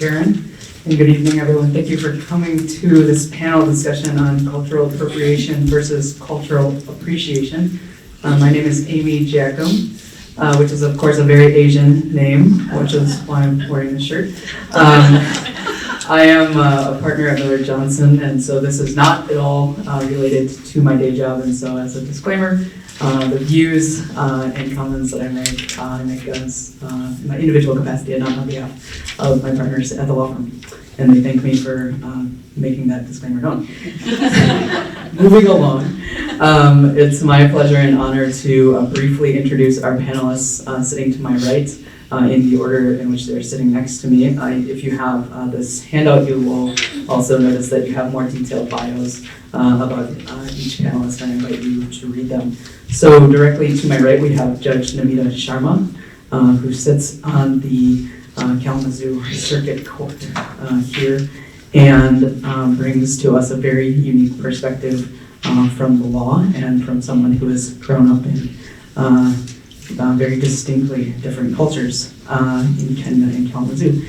Sharon. And good evening, everyone. Thank you for coming to this panel discussion on cultural appropriation versus cultural appreciation. My name is Aimee, Jachym, which is, of course, a very Asian name, which is why I'm wearing this shirt. I am a partner at Miller Johnson, and so this is not at all related to my day job. And so, as a disclaimer, the views and comments that I make as in my individual capacity and not on behalf of my partners at the law firm. And they thank me for making that disclaimer known. Moving along, it's my pleasure and honor to briefly introduce our panelists sitting to my right in the order in which they're sitting next to me. If you have this handout, you will also notice that you have more detailed bios about each panelist, and I invite you to read them. So directly to my right, we have Judge Namita Sharma, who sits on the Kalamazoo Circuit Court here and brings to us a very unique perspective from the law and from someone who has grown up in very distinctly different cultures in Kenya and Kalamazoo.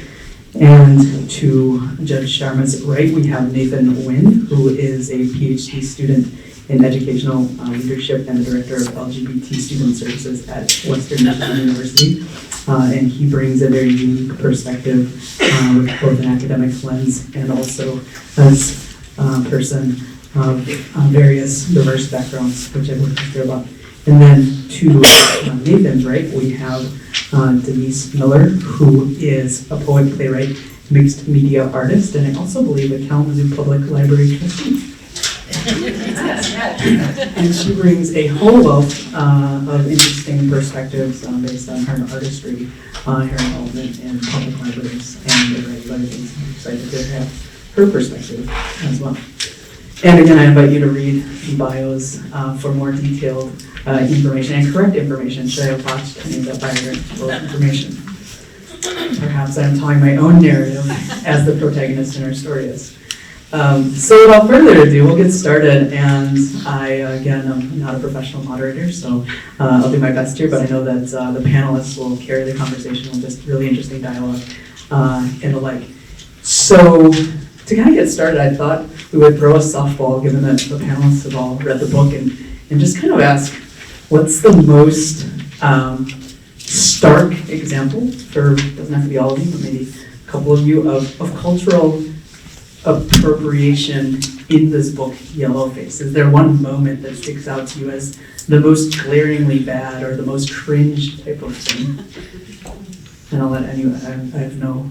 And to Judge Sharma's right, we have Nathan Nguyen, who is a PhD student in educational leadership and the director of LGBT student services at Western Michigan University. And he brings a very unique perspective with both an academic lens and also as a person of various diverse backgrounds, which I will hear about. And then to Nathan's right, we have Denise Miller, who is a poet, playwright, mixed media artist, and I also believe a Kalamazoo Public Library trustee. And she brings a whole wealth of interesting perspectives based on her artistry, her involvement in public libraries and the regular things. I'm excited to have her perspective as well. And again, I invite you to read the bios for more detailed information and correct information should I have botched any of that biographical information. Perhaps I'm telling my own narrative as the protagonist in our story is. So without further ado, we'll get started, and I, again, am not a professional moderator, so I'll do my best here, but I know that the panelists will carry the conversation with just really interesting dialogue and the like. So to kind of get started, I thought we would throw a softball, given that the panelists have all read the book, and just kind of ask, what's the most stark example, doesn't have to be all of you, but maybe a couple of you, of cultural appropriation in this book, Yellowface? Is there one moment that sticks out to you as the most glaringly bad or the most cringe type of thing? And I'll let anyone, I have no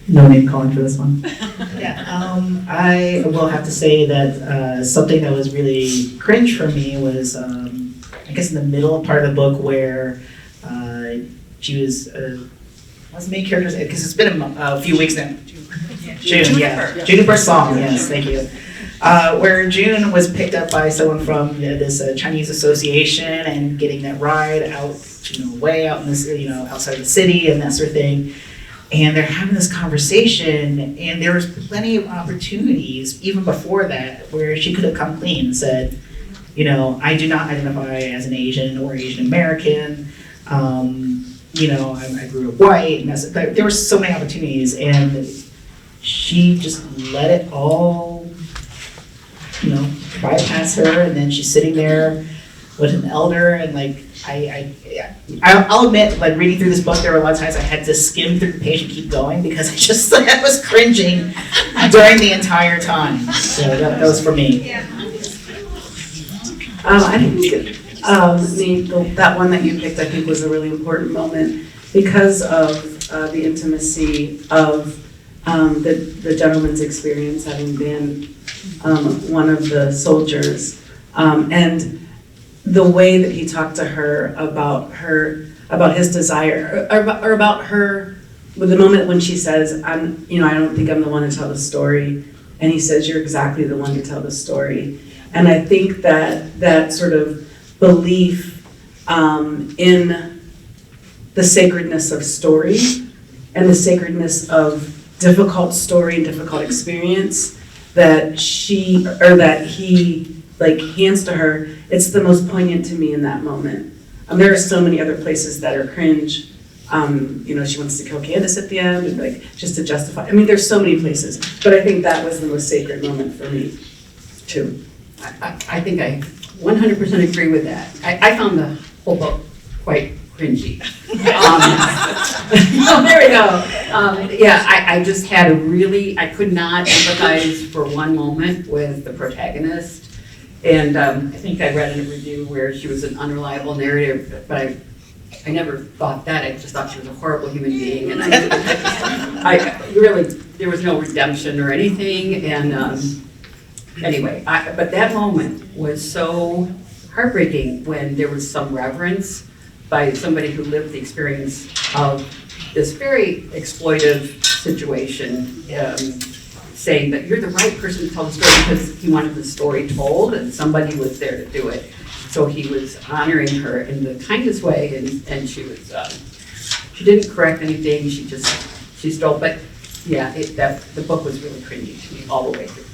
name calling for this one. Yeah, I will have to say that something that was really cringe for me was, I guess in the middle part of the book where she was, what's the main character's, because it's been a few weeks now. June, yeah. Juniper Song, yes, thank you. Where June was picked up by someone from this Chinese association and getting that ride out, way out in this, outside the city and that sort of thing. And they're having this conversation, and there was plenty of opportunities, even before that, where she could have come clean and said, I do not identify as an Asian or Asian American. I grew up white, and there were so many opportunities, and she just let it all, bypass her, and then she's sitting there with an elder, and I'll admit, reading through this book, there were a lot of times I had to skim through the page and keep going because I was cringing during the entire time. So that was for me. I think that one that you picked, I think, was a really important moment because of the intimacy of the gentleman's experience having been one of the soldiers, and the way that he talked to her about his desire, or about her, with the moment when she says, I don't think I'm the one to tell the story, and he says, you're exactly the one to tell the story. And I think that sort of belief in the sacredness of story and the sacredness of difficult story and difficult experience that he hands to her, it's the most poignant to me in that moment. There are so many other places that are cringe, she wants to kill Candace at the end, and like, just to justify, I mean, there's so many places, but I think that was the most sacred moment for me, too. I think I 100% agree with that. I found the whole book quite cringy. Oh, there we go. Yeah, I just had I could not empathize for one moment with the protagonist. And I think I read in a review where she was an unreliable narrator, but I never thought that. I just thought she was a horrible human being. And I really, there was no redemption or anything. And anyway, but that moment was so heartbreaking when there was some reverence by somebody who lived the experience of this very exploitive situation, saying that you're the right person to tell the story because he wanted the story told and somebody was there to do it. So he was honoring her in the kindest way, and she was, she didn't correct anything, she stole, but yeah, the book was really cringy to me all the way through.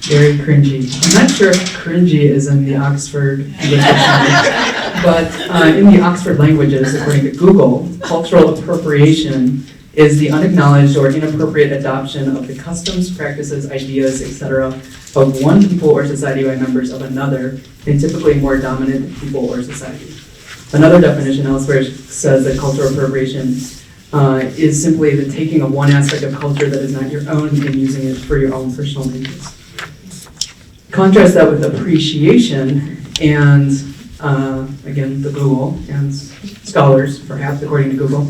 Very cringy. I'm not sure if cringy is in the Oxford English Dictionary, but in the Oxford Languages, according to Google, cultural appropriation is the unacknowledged or inappropriate adoption of the customs, practices, ideas, etc. of one people or society by members of another, and typically more dominant people or society. Another definition elsewhere says that cultural appropriation is simply the taking of one aspect of culture that is not your own and using it for your own personal interests. Contrast that with appreciation, and again, the Google and scholars, perhaps according to Google,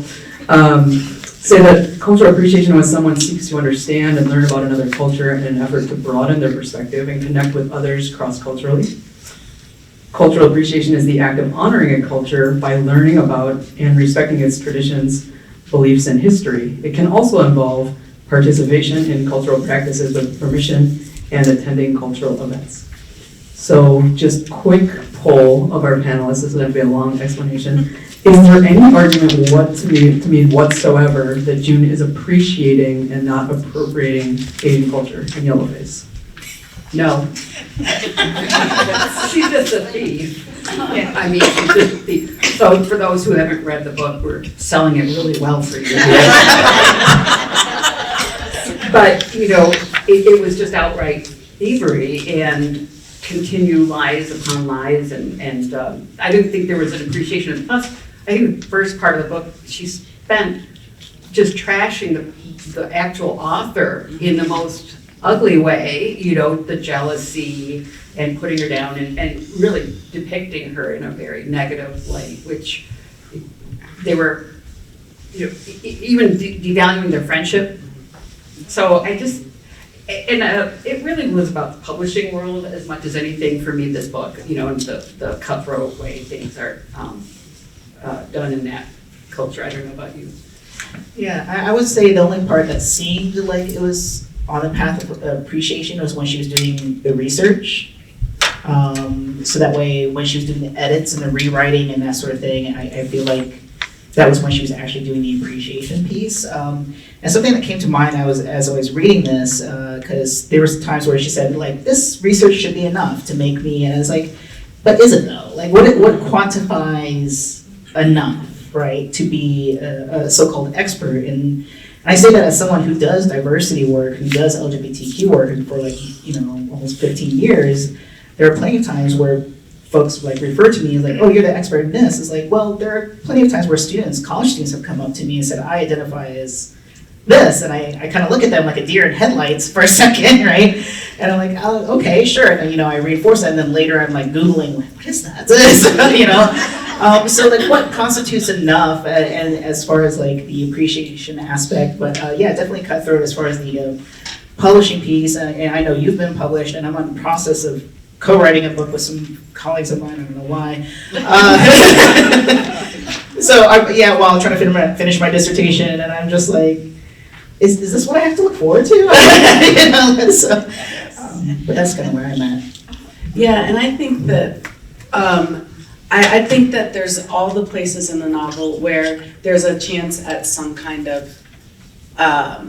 say that cultural appreciation when someone seeks to understand and learn about another culture in an effort to broaden their perspective and connect with others cross-culturally. Cultural appreciation is the act of honoring a culture by learning about and respecting its traditions, beliefs, and history. It can also involve participation in cultural practices with permission and attending cultural events. So just quick poll of our panelists, this is going to be a long explanation. Is there any argument to me whatsoever that June is appreciating and not appropriating Asian culture in Yellowface? No. She's just a thief. I mean, she's just a thief. So for those who haven't read the book, we're selling it really well for you. But, it was just outright thievery and continue lies upon lies. And I didn't think there was an appreciation. Plus, I think the first part of the book, she spent just trashing the actual author in the most ugly way, the jealousy and putting her down and really depicting her in a very negative light, which they were, even devaluing their friendship. So it really was about the publishing world as much as anything for me, this book, and the cutthroat way things are done in that culture. I don't know about you. Yeah, I would say the only part that seemed like it was on the path of appreciation was when she was doing the research. So that way, when she was doing the edits and the rewriting and that sort of thing, I feel like that was when she was actually doing the appreciation piece. And something that came to mind as I was reading this, because there was times where she said, like, this research should be enough to make me, and I was like, but is it though? Like, what quantifies enough, right, to be a so-called expert? And I say that as someone who does diversity work, who does LGBTQ work, and for almost 15 years, there are plenty of times where folks refer to me as like, oh, you're the expert in this. It's like, well, there are plenty of times where college students have come up to me and said, I identify as this, and I kind of look at them like a deer in headlights for a second, right? And I'm like, oh, okay, sure. And I reinforce that, and then later I'm Googling, what is that? So what constitutes enough, and as far as the appreciation aspect, but yeah, definitely cutthroat as far as the publishing piece. And I know you've been published, and I'm on the process of co-writing a book with some colleagues of mine. I don't know why. While I'm trying to finish my dissertation, and I'm just like, is this what I have to look forward to? But that's kind of where I'm at. Yeah, and I think that I think that there's all the places in the novel where there's a chance at some kind of I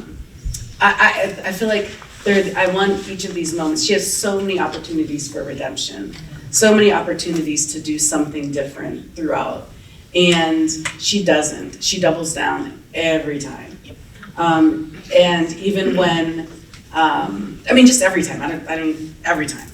feel like I want each of these moments. She has so many opportunities for redemption, so many opportunities to do something different throughout. And she doesn't. She doubles down every time. And even when, just every time. Every time.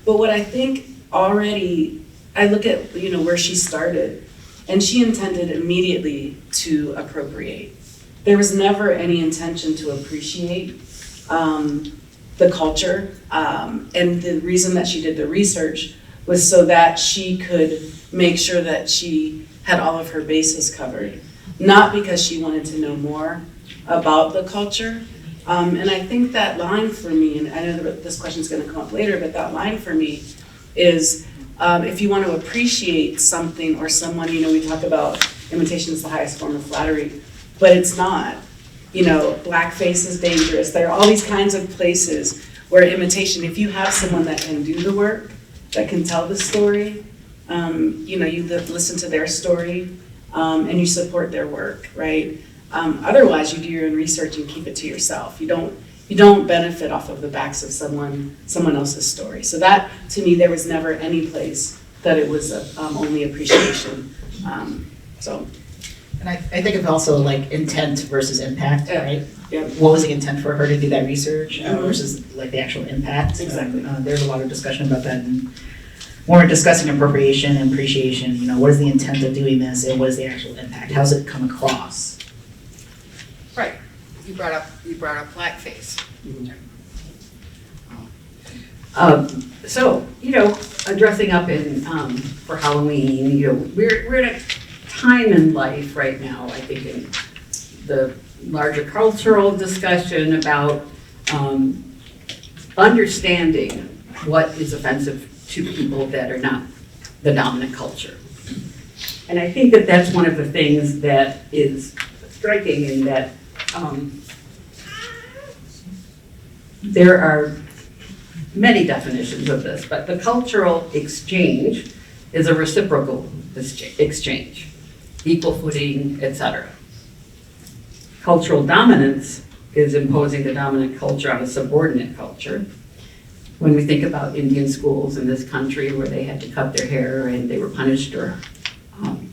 But what I think already, I look at, where she started, and she intended immediately to appropriate. There was never any intention to appreciate the culture. And the reason that she did the research was so that she could make sure that she had all of her bases covered. Not because she wanted to know more about the culture. And I think that line for me, and I know that this question is going to come up later, but that line for me is if you want to appreciate something or someone, we talk about imitation is the highest form of flattery, but it's not. Blackface is dangerous. There are all these kinds of places where imitation, if you have someone that can do the work, that can tell the story, you listen to their story, and you support their work, right? Otherwise, you do your own research and keep it to yourself. You don't benefit off of the backs of someone else's story. So that, to me, there was never any place that it was only appreciation. And I think of also like intent versus impact, right? Yeah. What was the intent for her to do that research versus like the actual impact? Exactly. There's a lot of discussion about that. And when we're discussing appropriation and appreciation, what is the intent of doing this and what is the actual impact? How does it come across? Right. You brought up blackface. So, dressing up in for Halloween, we're in a time in life right now, I think, in the larger cultural discussion about understanding what is offensive to people that are not the dominant culture. And I think that that's one of the things that is striking in that there are many definitions of this, but the cultural exchange is a reciprocal exchange, equal footing, etc. Cultural dominance is imposing the dominant culture on a subordinate culture. When we think about Indian schools in this country where they had to cut their hair and they were punished or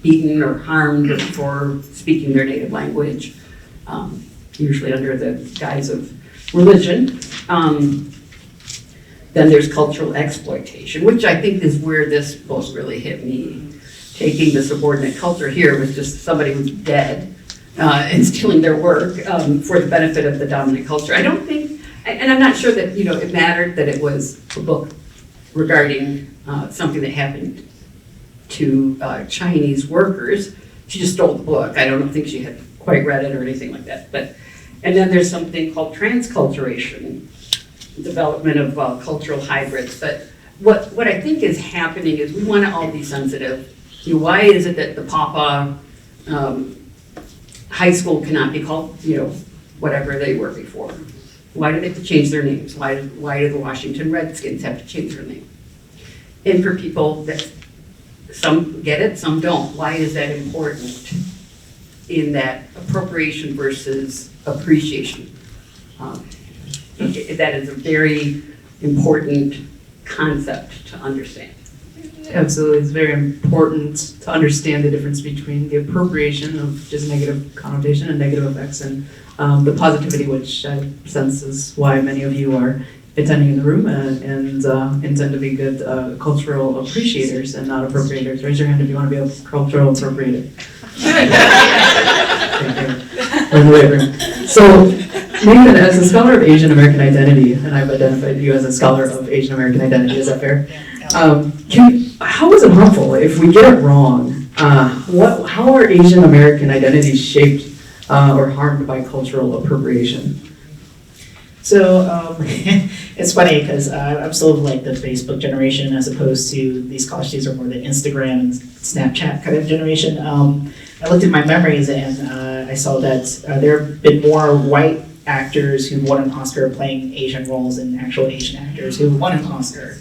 beaten or harmed for speaking their native language, usually under the guise of religion. Then there's cultural exploitation, which I think is where this book really hit me. Taking the subordinate culture here was just somebody who's dead and stealing their work for the benefit of the dominant culture. I don't think, and I'm not sure that it mattered that it was a book regarding something that happened to Chinese workers. She just stole the book. I don't think she had quite read it or anything like that. And then there's something called transculturation, development of cultural hybrids. But what I think is happening is we want to all be sensitive. Why is it that the Papa high school cannot be called, whatever they were before? Why do they have to change their names? Why do the Washington Redskins have to change their name? And for people that some get it, some don't. Why is that important in that appropriation versus appreciation? That is a very important concept to understand. Absolutely, it's very important to understand the difference between the appropriation of just negative connotation and negative effects and the positivity, which I sense is why many of you are attending in the room and intend to be good cultural appreciators and not appropriators. Raise your hand if you want to be a cultural appropriator. We're in the right room. So, Nathan, as a scholar of Asian American identity, and I've identified you as a scholar of Asian American identity, is that fair? How is it harmful if we get it wrong? How are Asian American identities shaped or harmed by cultural appropriation? So it's funny because I'm still like the Facebook generation as opposed to these college students are more the Instagram and Snapchat kind of generation. I looked at my memories and I saw that there have been more white actors who won an Oscar playing Asian roles than actual Asian actors who won an Oscar,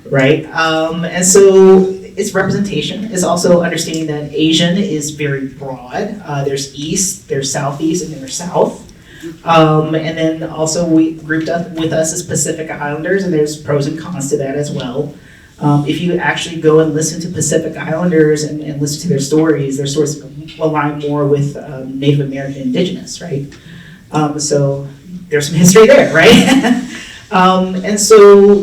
right? And so its representation is also understanding that Asian is very broad. There's East, there's Southeast, and there's South. And then also we grouped up with us as Pacific Islanders, and there's pros and cons to that as well. If you actually go and listen to Pacific Islanders and listen to their stories align more with Native American indigenous, right? So there's some history there, right? And so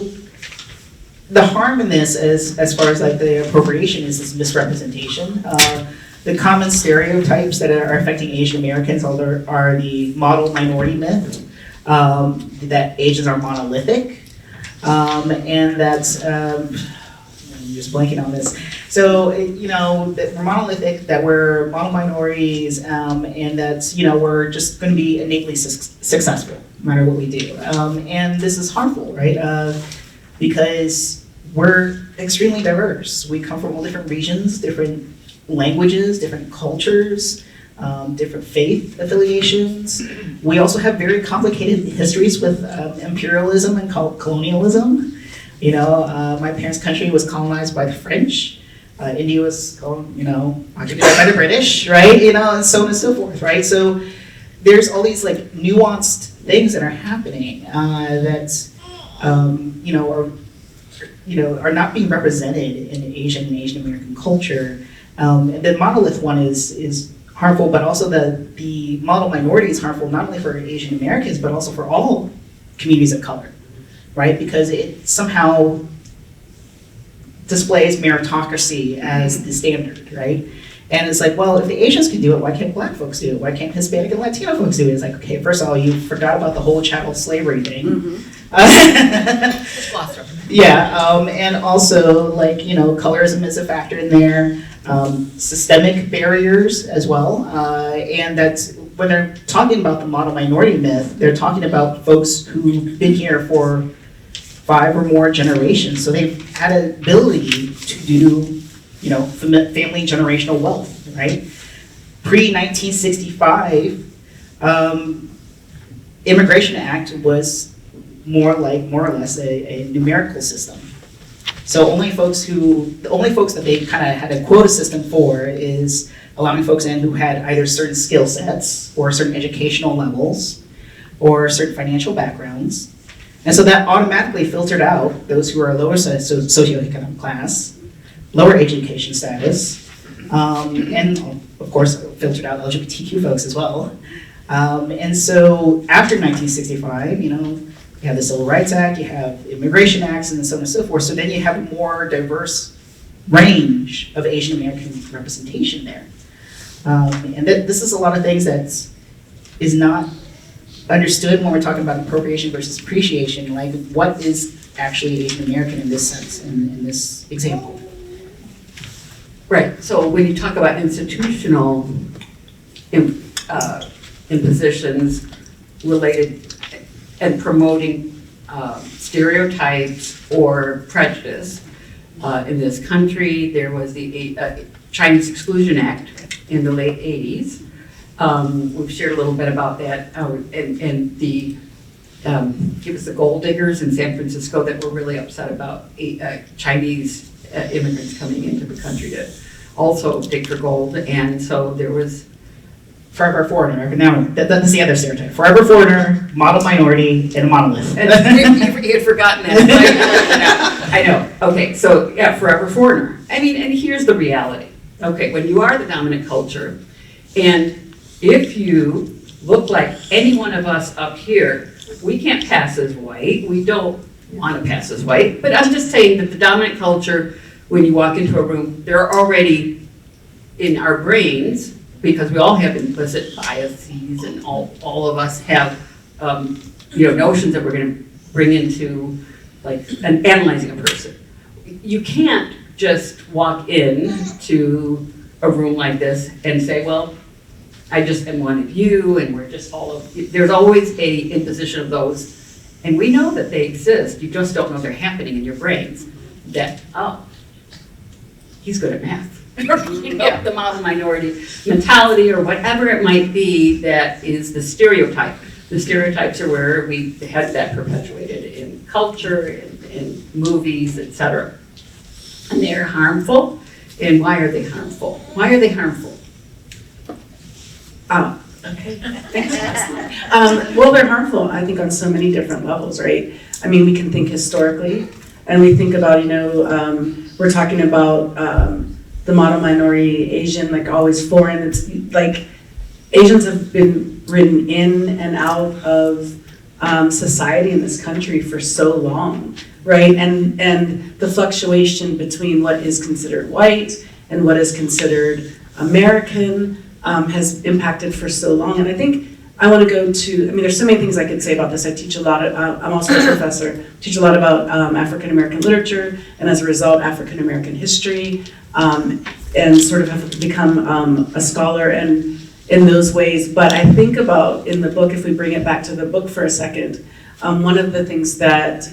the harm in this, as far as like the appropriation, is this misrepresentation. The common stereotypes that are affecting Asian Americans are the model minority myth, that Asians are monolithic, and that's, I'm just blanking on this. So, that we're monolithic, that we're model minorities, and that, we're just going to be innately successful, no matter what we do. And this is harmful, right? Because we're extremely diverse. We come from all different regions, different languages, different cultures, different faith affiliations. We also have very complicated histories with imperialism and colonialism. My parents' country was colonized by the French. India was, occupied by the British, right? And so on and so forth, right? So there's all these like nuanced things that are happening that are not being represented in Asian and Asian American culture. And the monolith one is harmful, but also the model minority is harmful not only for Asian Americans, but also for all communities of color, right? Because it somehow displays meritocracy as the standard, right? And it's like, well, if the Asians can do it, why can't Black folks do it? Why can't Hispanic and Latino folks do it? It's like, okay, first of all, you forgot about the whole chattel slavery thing. Mm-hmm. Yeah, and also, like, colorism is a factor in there. Systemic barriers as well, and that's when they're talking about the model minority myth, they're talking about folks who've been here for 5 or more generations, so they've had an ability to do, family generational wealth, right? Pre-1965, Immigration Act was more or less a numerical system. So the only folks that they kind of had a quota system for is allowing folks in who had either certain skill sets or certain educational levels or certain financial backgrounds. And so that automatically filtered out those who are lower socioeconomic class, lower education status, and of course filtered out LGBTQ folks as well. And so after 1965, you have the Civil Rights Act, you have Immigration Acts, and so on and so forth. So then you have a more diverse range of Asian American representation there. And this is a lot of things that is not understood when we're talking about appropriation versus appreciation. Like, what is actually Asian American in this sense, in this example? Right, so when you talk about institutional impositions related and promoting stereotypes or prejudice. In this country, there was the Chinese Exclusion Act in the late 80s. We've shared a little bit about that, and the it was the gold diggers in San Francisco that were really upset about Chinese immigrants coming into the country to also dig for gold, and so there was Forever foreigner. Now, that's the other stereotype. Forever foreigner, model minority, and a monolith. And you had forgotten that. I know. Okay, so yeah, forever foreigner. I mean, and here's the reality. Okay, when you are the dominant culture, and if you look like any one of us up here, we can't pass as white. We don't want to pass as white. But I'm just saying that the dominant culture, when you walk into a room, they're already in our brains, because we all have implicit biases, and all of us have notions that we're going to bring into analyzing a person. You can't just walk in to a room like this and say, well, I just am one of you, and we're just all of. There's always a imposition of those, and we know that they exist. You just don't know they're happening in your brains. That he's good at math. The model minority mentality, or whatever it might be, that is the stereotype. The stereotypes are where we had that perpetuated in culture, in movies, etc. And they're harmful. And why are they harmful? Why are they harmful? Okay. Well, they're harmful, I think, on so many different levels, right? I mean, we can think historically. and we think about, we're talking about the model minority Asian, like always foreign. It's like Asians have been written in and out of society in this country for so long, right? And the fluctuation between what is considered white and what is considered American has impacted for so long. And I think I want to go to, there's so many things I could say about this. I teach a lot of, I'm also a professor, teach a lot about African American literature, and as a result, African American history, and sort of have become a scholar and in those ways. But I think about in the book, if we bring it back to the book for a second, one of the things that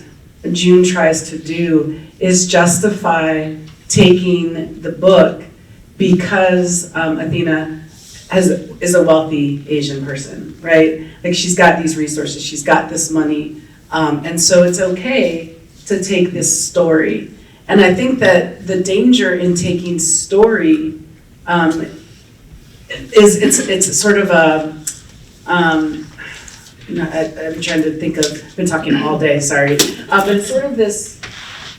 June tries to do is justify taking the book because Athena is a wealthy Asian person, right? Like she's got these resources, she's got this money, and so it's okay to take this story. And I think that the danger in taking story is it's sort of a, I'm trying to think of, I've been talking all day, sorry, but it's sort of this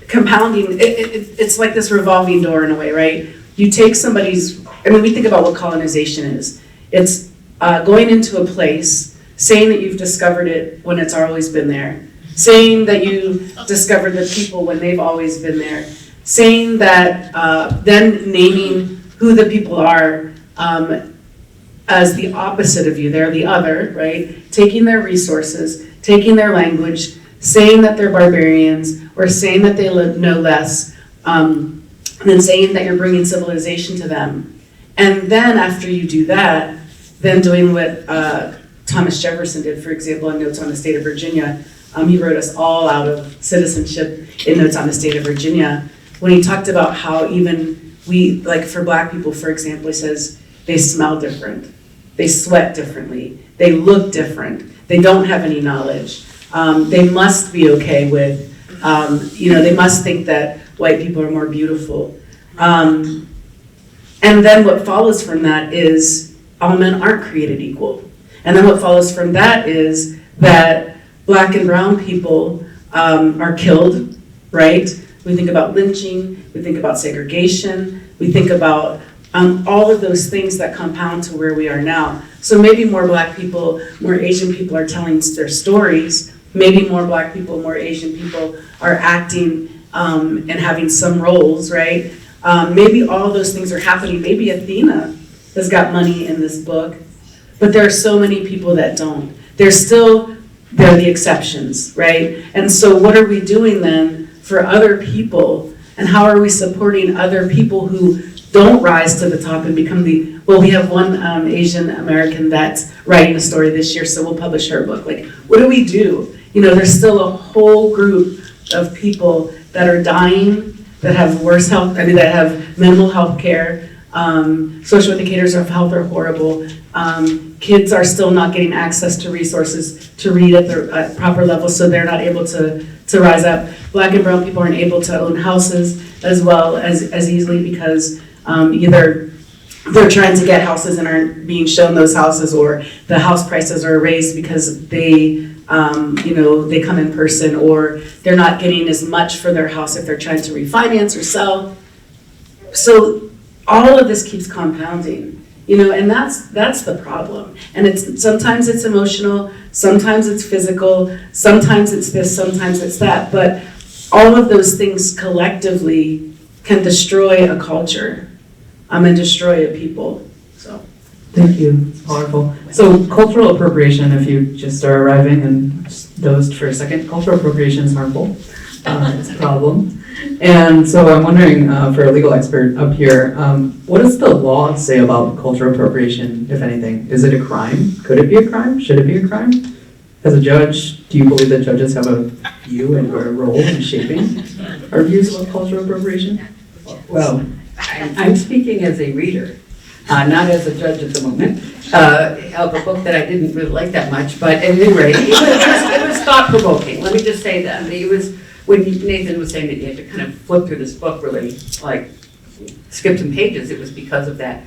compounding, it's like this revolving door in a way, right? You take somebody's, we think about what colonization is. It's going into a place, saying that you've discovered it when it's always been there, saying that you discovered the people when they've always been there, saying that, then naming who the people are as the opposite of you, they're the other, right? Taking their resources, taking their language, saying that they're barbarians, or saying that they know less, and then saying that you're bringing civilization to them. And then after you do that, then doing what Thomas Jefferson did, for example, in Notes on the State of Virginia. He wrote us all out of citizenship in Notes on the State of Virginia, when he talked about how even we, like for Black people, for example, he says they smell different, they sweat differently, they look different, they don't have any knowledge. They must be okay with, they must think that white people are more beautiful. And then what follows from that is all men aren't created equal. And then what follows from that is that Black and brown people are killed, right? We think about lynching, we think about segregation, we think about all of those things that compound to where we are now. So maybe more Black people, more Asian people are telling their stories. Maybe more Black people, more Asian people are acting and having some roles, right? Maybe all those things are happening. Maybe Athena has got money in this book, but there are so many people that don't. They're the exceptions, right? And so what are we doing then for other people, and how are we supporting other people who don't rise to the top and become we have one Asian American that's writing a story this year, so we'll publish her book. Like, what do we do? There's still a whole group of people that are dying, that have worse health, that have minimal health care. Social indicators of health are horrible. Kids are still not getting access to resources to read at the proper level, so they're not able to rise up. Black and brown people aren't able to own houses as well as easily because either they're trying to get houses and aren't being shown those houses, or the house prices are raised because they come in person, or they're not getting as much for their house if they're trying to refinance or sell. So all of this keeps compounding, and that's the problem. And sometimes it's emotional, sometimes it's physical, sometimes it's this, sometimes it's that, but all of those things collectively can destroy a culture and destroy a people. So. Thank you, it's powerful. So cultural appropriation, if you just are arriving and just dozed for a second, cultural appropriation is harmful. It's a problem. And so I'm wondering, for a legal expert up here, what does the law say about cultural appropriation, if anything? Is it a crime? Could it be a crime? Should it be a crime? As a judge, do you believe that judges have a view and a role in shaping our views about cultural appropriation? Well, I'm speaking as a reader, not as a judge at the moment, of a book that I didn't really like that much, but at any rate, it was thought-provoking. Let me just say that. It was, when Nathan was saying that you had to kind of flip through this book, really, like, skip some pages, it was because of that.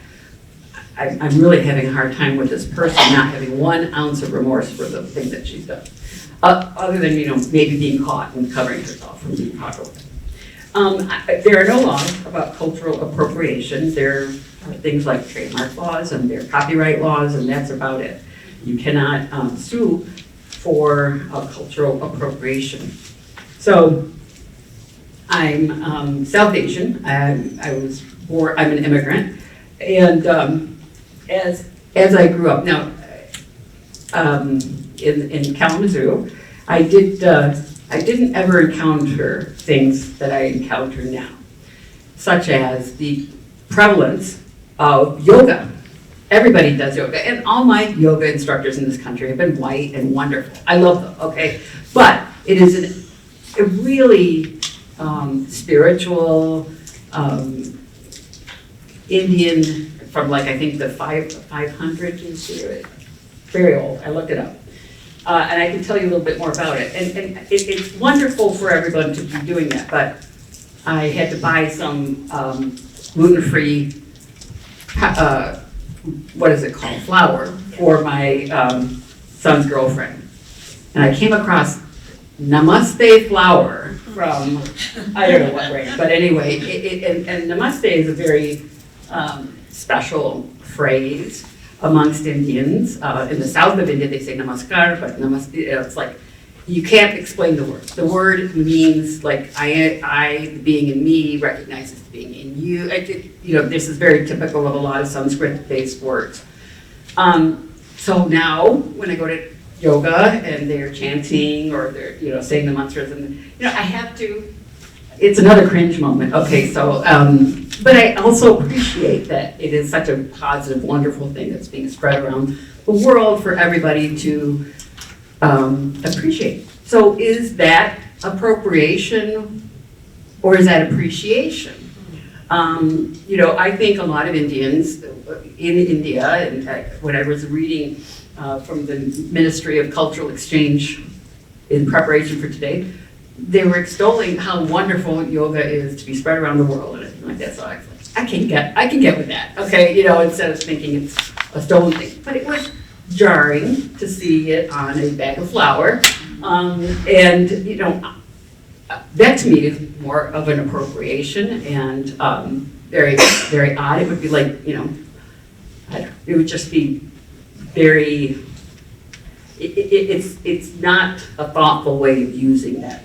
I'm really having a hard time with this person not having 1 ounce of remorse for the thing that she's done. other than, maybe being caught and covering herself from being caught. There are no laws about cultural appropriation. There are things like trademark laws and there are copyright laws, and that's about it. You cannot sue for cultural appropriation. So I'm South Asian. I'm an immigrant, and as I grew up now in Kalamazoo, I didn't ever encounter things that I encounter now, such as the prevalence of yoga. Everybody does yoga, and all my yoga instructors in this country have been white and wonderful. I love them, okay? But it is a really spiritual, Indian, from like, I think the 500 years, very old, I looked it up. And I can tell you a little bit more about it. And it's wonderful for everyone to be doing that, but I had to buy some gluten-free, what is it called, flour for my son's girlfriend. And I came across Namaste flour from, I don't know what brand, but anyway, and Namaste is a very special phrase amongst Indians. In the south of India, they say namaskar, but namaste, it's like, you can't explain the word. The word means like, I being in me recognizes being in you. This is very typical of a lot of Sanskrit-based words. So now, when I go to yoga and they're chanting or they're, saying the mantras, and, I have to, it's another cringe moment. Okay, so, but I also appreciate that it is such a positive, wonderful thing that's being spread around the world for everybody to appreciate. So is that appropriation or is that appreciation? I think a lot of Indians in India, and when I was reading from the Ministry of Cultural Exchange in preparation for today, they were extolling how wonderful yoga is to be spread around the world and everything like that. So I can get with that. Okay, instead of thinking it's a stolen thing. But it was jarring to see it on a bag of flour, and that to me is more of an appropriation and very, very odd. It would be like it would just be very. It's not a thoughtful way of using that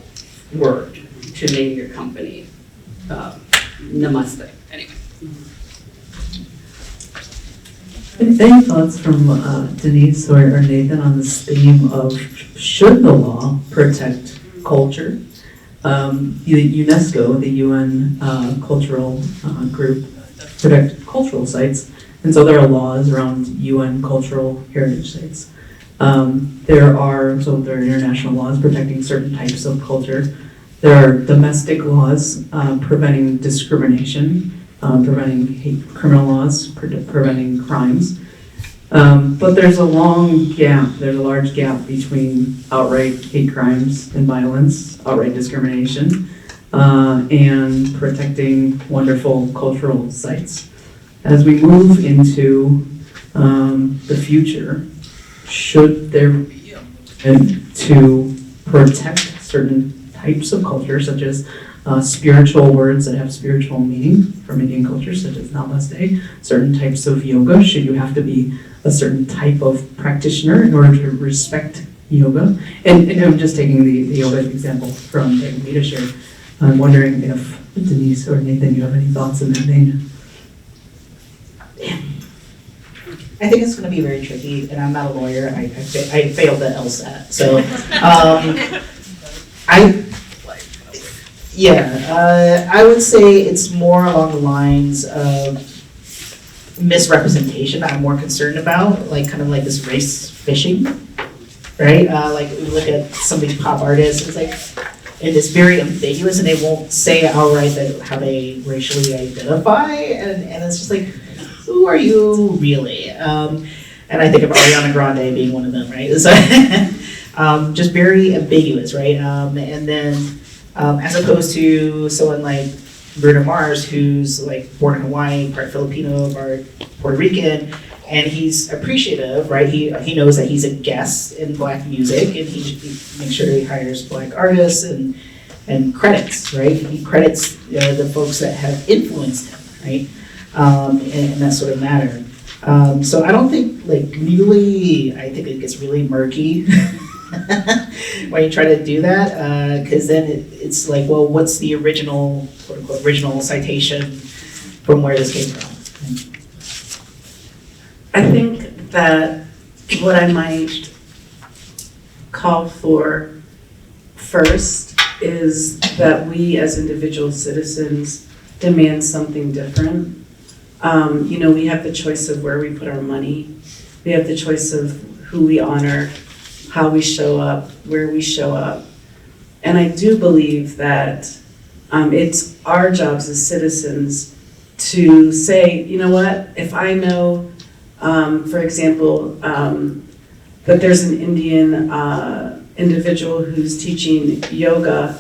word to name your company. Namaste. Anyway. Any thoughts from Denise or Nathan on this theme of should the law protect culture? UNESCO, the UN cultural group, protect cultural sites, and so there are laws around UN cultural heritage sites. There are international laws protecting certain types of culture. There are domestic laws preventing discrimination, preventing hate criminal laws, preventing crimes. But there's a large gap between outright hate crimes and violence, outright discrimination, and protecting wonderful cultural sites. As we move into the future, should there be to protect certain types of culture, such as spiritual words that have spiritual meaning from Indian culture, such as namaste, certain types of yoga? Should you have to be a certain type of practitioner in order to respect yoga? And I'm just taking the yoga example from Namita shared. I'm wondering if Denise or Nathan, you have any thoughts in that vein? I think it's going to be very tricky, and I'm not a lawyer. I failed the LSAT, so I would say it's more along the lines of misrepresentation that I'm more concerned about, like kind of like this race fishing, right? Like we look at some of these pop artists, it's like it is very ambiguous, and they won't say outright how they racially identify, and it's just like, who are you really? And I think of Ariana Grande being one of them, right? So just very ambiguous, right? And then as opposed to someone like Bruno Mars, who's like born in Hawaii, part Filipino, part Puerto Rican, And he's appreciative, right? He knows that he's a guest in Black music, and he makes sure he hires Black artists and credits, right? He credits the folks that have influenced him, right? In that sort of matter. So I don't think, like, legally, I think it gets really murky when you try to do that, because then it's like, well, what's the original, quote unquote, original citation from where this came from? I think that what I might call for first is that we as individual citizens demand something different. We have the choice of where we put our money. We have the choice of who we honor, how we show up, where we show up. And I do believe that it's our jobs as citizens to say, you know what, if I know, for example, that there's an Indian individual who's teaching yoga,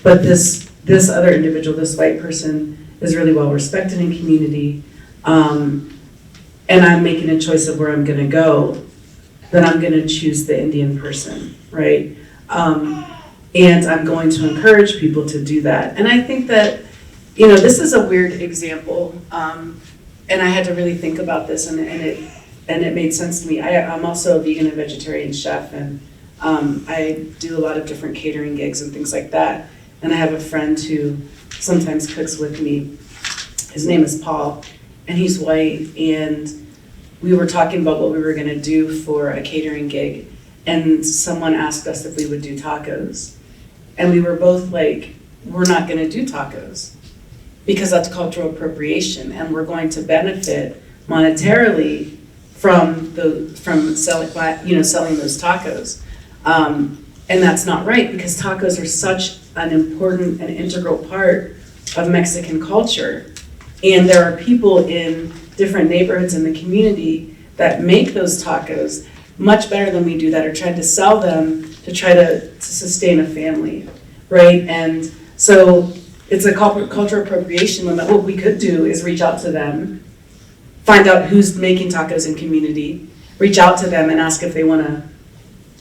but this other individual, this white person, is really well respected in community, and I'm making a choice of where I'm gonna go, then I'm gonna choose the Indian person, right? And I'm going to encourage people to do that. And I think that, this is a weird example, and I had to really think about this, and it made sense to me. I'm also a vegan and vegetarian chef, and I do a lot of different catering gigs and things like that. And I have a friend who sometimes cooks with me. His name is Paul, and he's white, and we were talking about what we were gonna do for a catering gig, and someone asked us if we would do tacos. And we were both like, we're not gonna do tacos, because that's cultural appropriation, and we're going to benefit monetarily from selling those tacos. And that's not right, because tacos are such an important and integral part of Mexican culture. And there are people in different neighborhoods in the community that make those tacos much better than we do, that are trying to sell them to try to sustain a family, right? And so it's a cultural appropriation limit. What we could do is reach out to them, find out who's making tacos in community, reach out to them and ask if they want to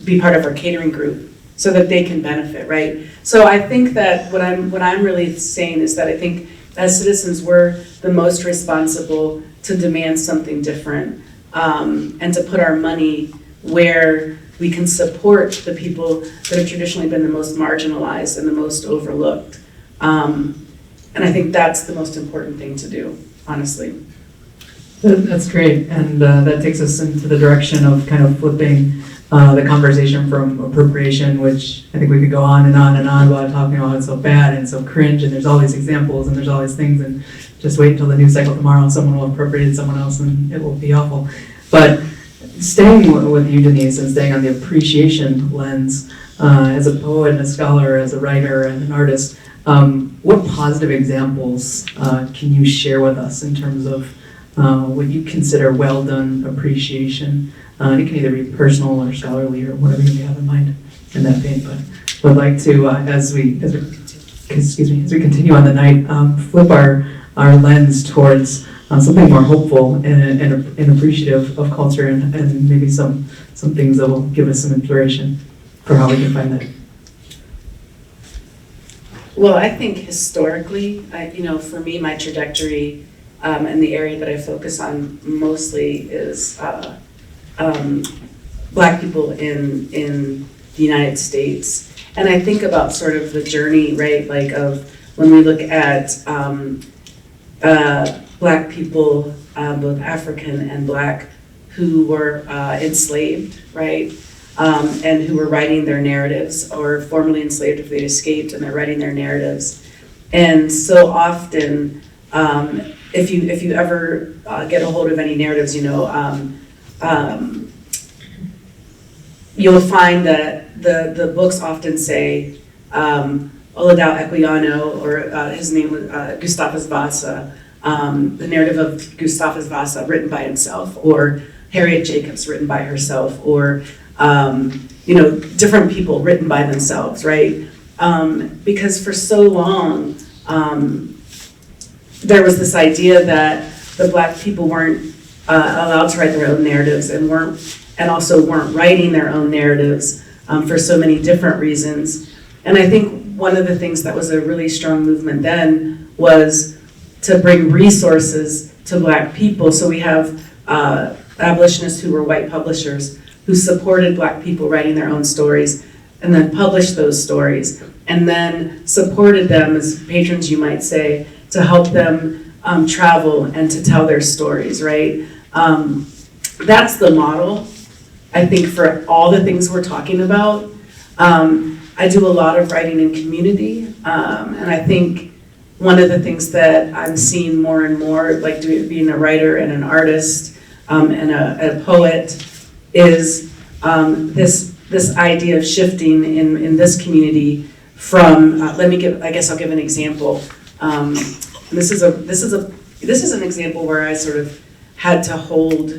be part of our catering group so that they can benefit, right? So I think that what I'm really saying is that I think as citizens, we're the most responsible to demand something different, and to put our money where we can support the people that have traditionally been the most marginalized and the most overlooked. And I think that's the most important thing to do, honestly. That's great, and that takes us into the direction of kind of flipping the conversation from appropriation, which I think we could go on and on and on about talking about it's so bad and so cringe, and there's all these examples and there's all these things, and just wait until the news cycle tomorrow and someone will appropriate someone else and it will be awful. But staying with you, Denise, and staying on the appreciation lens, as a poet and a scholar, as a writer and an artist, what positive examples can you share with us in terms of what you consider well done appreciation? It can either be personal or scholarly or whatever you have in mind in that vein. But would like to, as we continue on the night, flip our lens towards something more hopeful and appreciative of culture, and maybe some things that will give us some inspiration for how we can find that. Well, I think historically, for me, my trajectory and the area that I focus on mostly is Black people in the United States. And I think about sort of the journey, right, like of when we look at Black people, both African and Black, who were enslaved, right? And who were writing their narratives, or formerly enslaved if they'd escaped, and they're writing their narratives. And so often, if you ever get a hold of any narratives, you'll find that the books often say Oladao Equiano, or his name was Gustavus Vasa, the narrative of Gustavus Vasa written by himself, or Harriet Jacobs written by herself, or different people written by themselves, right? Because for so long, there was this idea that the Black people weren't allowed to write their own narratives and also weren't writing their own narratives for so many different reasons. And I think one of the things that was a really strong movement then was to bring resources to Black people. So we have abolitionists who were white publishers who supported Black people writing their own stories and then published those stories and then supported them as patrons, you might say, to help them travel and to tell their stories, right? That's the model, I think, for all the things we're talking about. I do a lot of writing in community, and I think one of the things that I'm seeing more and more, like being a writer and an artist and a poet, is this idea of shifting in this community from, I guess I'll give an example. This is an example where I sort of had to hold,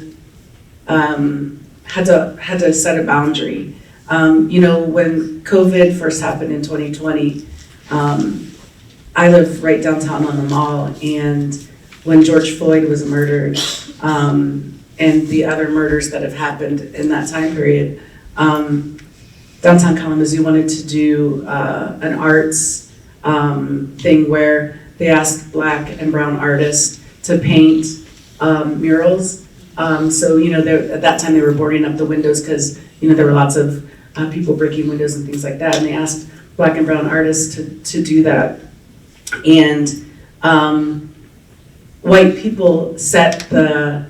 had to set a boundary. When COVID first happened in 2020, I live right downtown on the Mall, and when George Floyd was murdered, and the other murders that have happened in that time period, downtown Kalamazoo wanted to do an arts thing where they asked Black and brown artists to paint murals. So, at that time they were boarding up the windows because, there were lots of people breaking windows and things like that. And they asked Black and brown artists to do that. And white people set the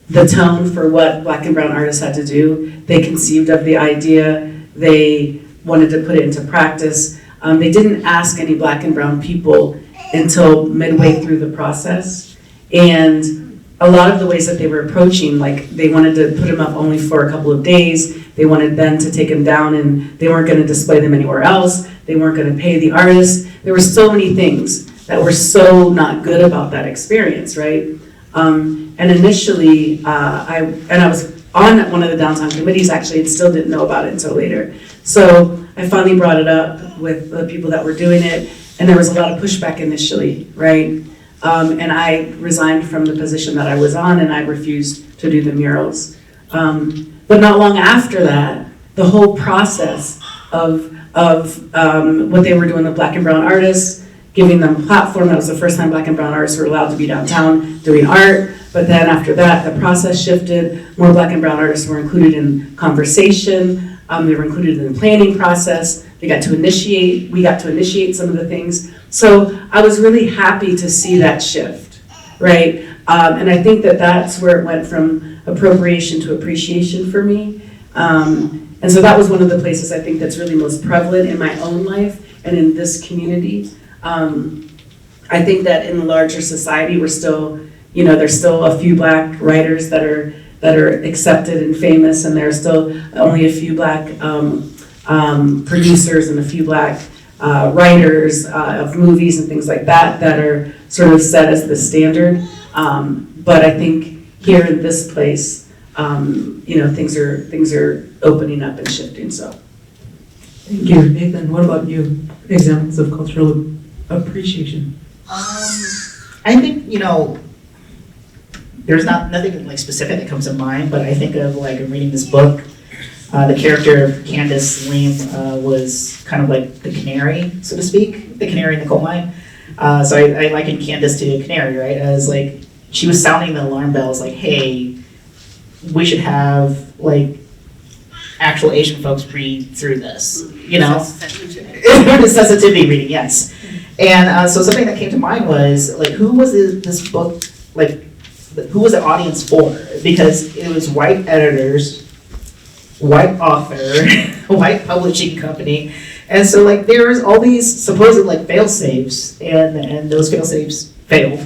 tone for what Black and brown artists had to do. They conceived of the idea. They wanted to put it into practice. They didn't ask any Black and brown people until midway through the process. And a lot of the ways that they were approaching, like they wanted to put them up only for a couple of days. They wanted then to take them down and they weren't going to display them anywhere else. They weren't going to pay the artists. There were so many things that were so not good about that experience, right? And initially, I was on one of the downtown committees actually and still didn't know about it until later. So I finally brought it up with the people that were doing it, and there was a lot of pushback initially, right? And I resigned from the position that I was on, and I refused to do the murals. But not long after that, the whole process of what they were doing with Black and brown artists, giving them a platform. That was the first time Black and brown artists were allowed to be downtown doing art. But then after that, the process shifted. More Black and brown artists were included in conversation. They were included in the planning process. We got to initiate some of the things. So I was really happy to see that shift, right? And I think that that's where it went from appropriation to appreciation for me. And so that was one of the places I think that's really most prevalent in my own life and in this community. I think that in the larger society, we're still, there's still a few Black writers that are accepted and famous, and there's still only a few Black producers and a few Black writers of movies and things like that that are sort of set as the standard. But I think here in this place, things are opening up and shifting. So, Thank you, Nathan. What about you? Examples of cultural appreciation. I think, there's nothing like specific that comes to mind, but I think of like reading this book. The character of Candace Lim was kind of like the canary, so to speak, the canary in the coal mine. So I likened Candace to a canary, right? As like she was sounding the alarm bells, like, hey, we should have like actual Asian folks read through this, the sensitivity reading, yes. And so something that came to mind was like, who was this book like? Who was the audience for? Because it was white editors, white author, white publishing company, and so like there was all these supposed like fail safes, and those fail safes failed,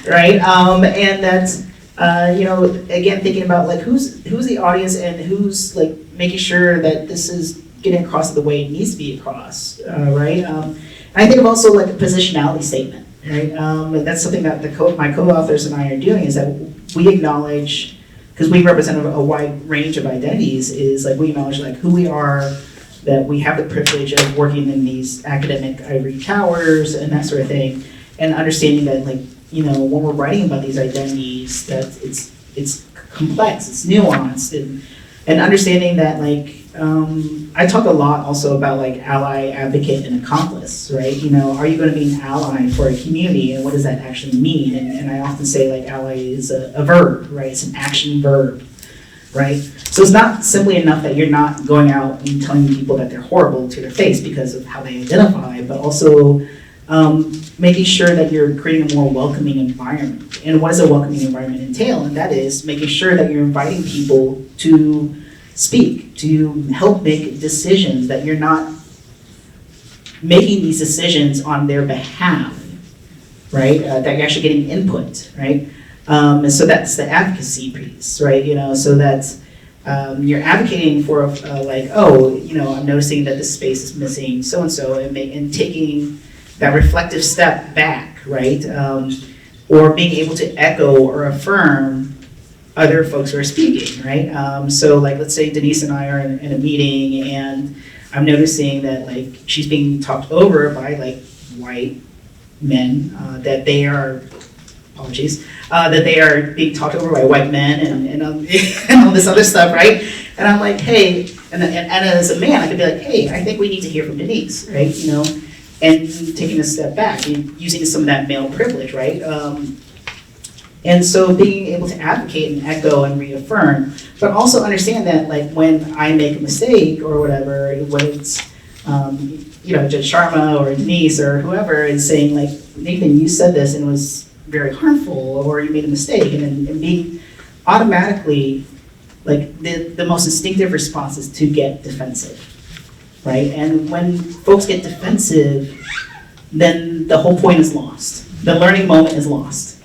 right? And that's again thinking about like who's the audience and who's like making sure that this is getting across the way it needs to be across, right? And I think of also like a positionality statement, right? And that's something that my co-authors and I are doing, is that we acknowledge, because we represent a wide range of identities, is like we acknowledge like who we are, that we have the privilege of working in these academic ivory towers and that sort of thing, and understanding that like when we're writing about these identities, that it's complex, it's nuanced, and understanding that I talk a lot also about ally, advocate, and accomplice, right? Are you going to be an ally for a community, and what does that actually mean? And I often say ally is a verb, right? It's an action verb, right? So it's not simply enough that you're not going out and telling people that they're horrible to their face because of how they identify, but also making sure that you're creating a more welcoming environment. And what does a welcoming environment entail? And that is making sure that you're inviting people to speak, to help make decisions, that you're not making these decisions on their behalf, right? That you're actually getting input, right? And so that's the advocacy piece, right? So that you're advocating for I'm noticing that this space is missing so-and-so, and taking that reflective step back, right? Or being able to echo or affirm other folks who are speaking, right? So let's say Denise and I are in a meeting, and I'm noticing that she's being talked over by white men, that they are, apologies, that they are being talked over by white men and all this other stuff, right? And I'm like, hey, and as a man, I could be like, hey, I think we need to hear from Denise, right? And taking a step back, using some of that male privilege, right? And so being able to advocate and echo and reaffirm, but also understand that when I make a mistake or whatever, when it's Judge Sharma or Denise or whoever is saying Nathan, you said this and it was very harmful, or you made a mistake, and being automatically the most instinctive response is to get defensive. Right? And when folks get defensive, then the whole point is lost. The learning moment is lost.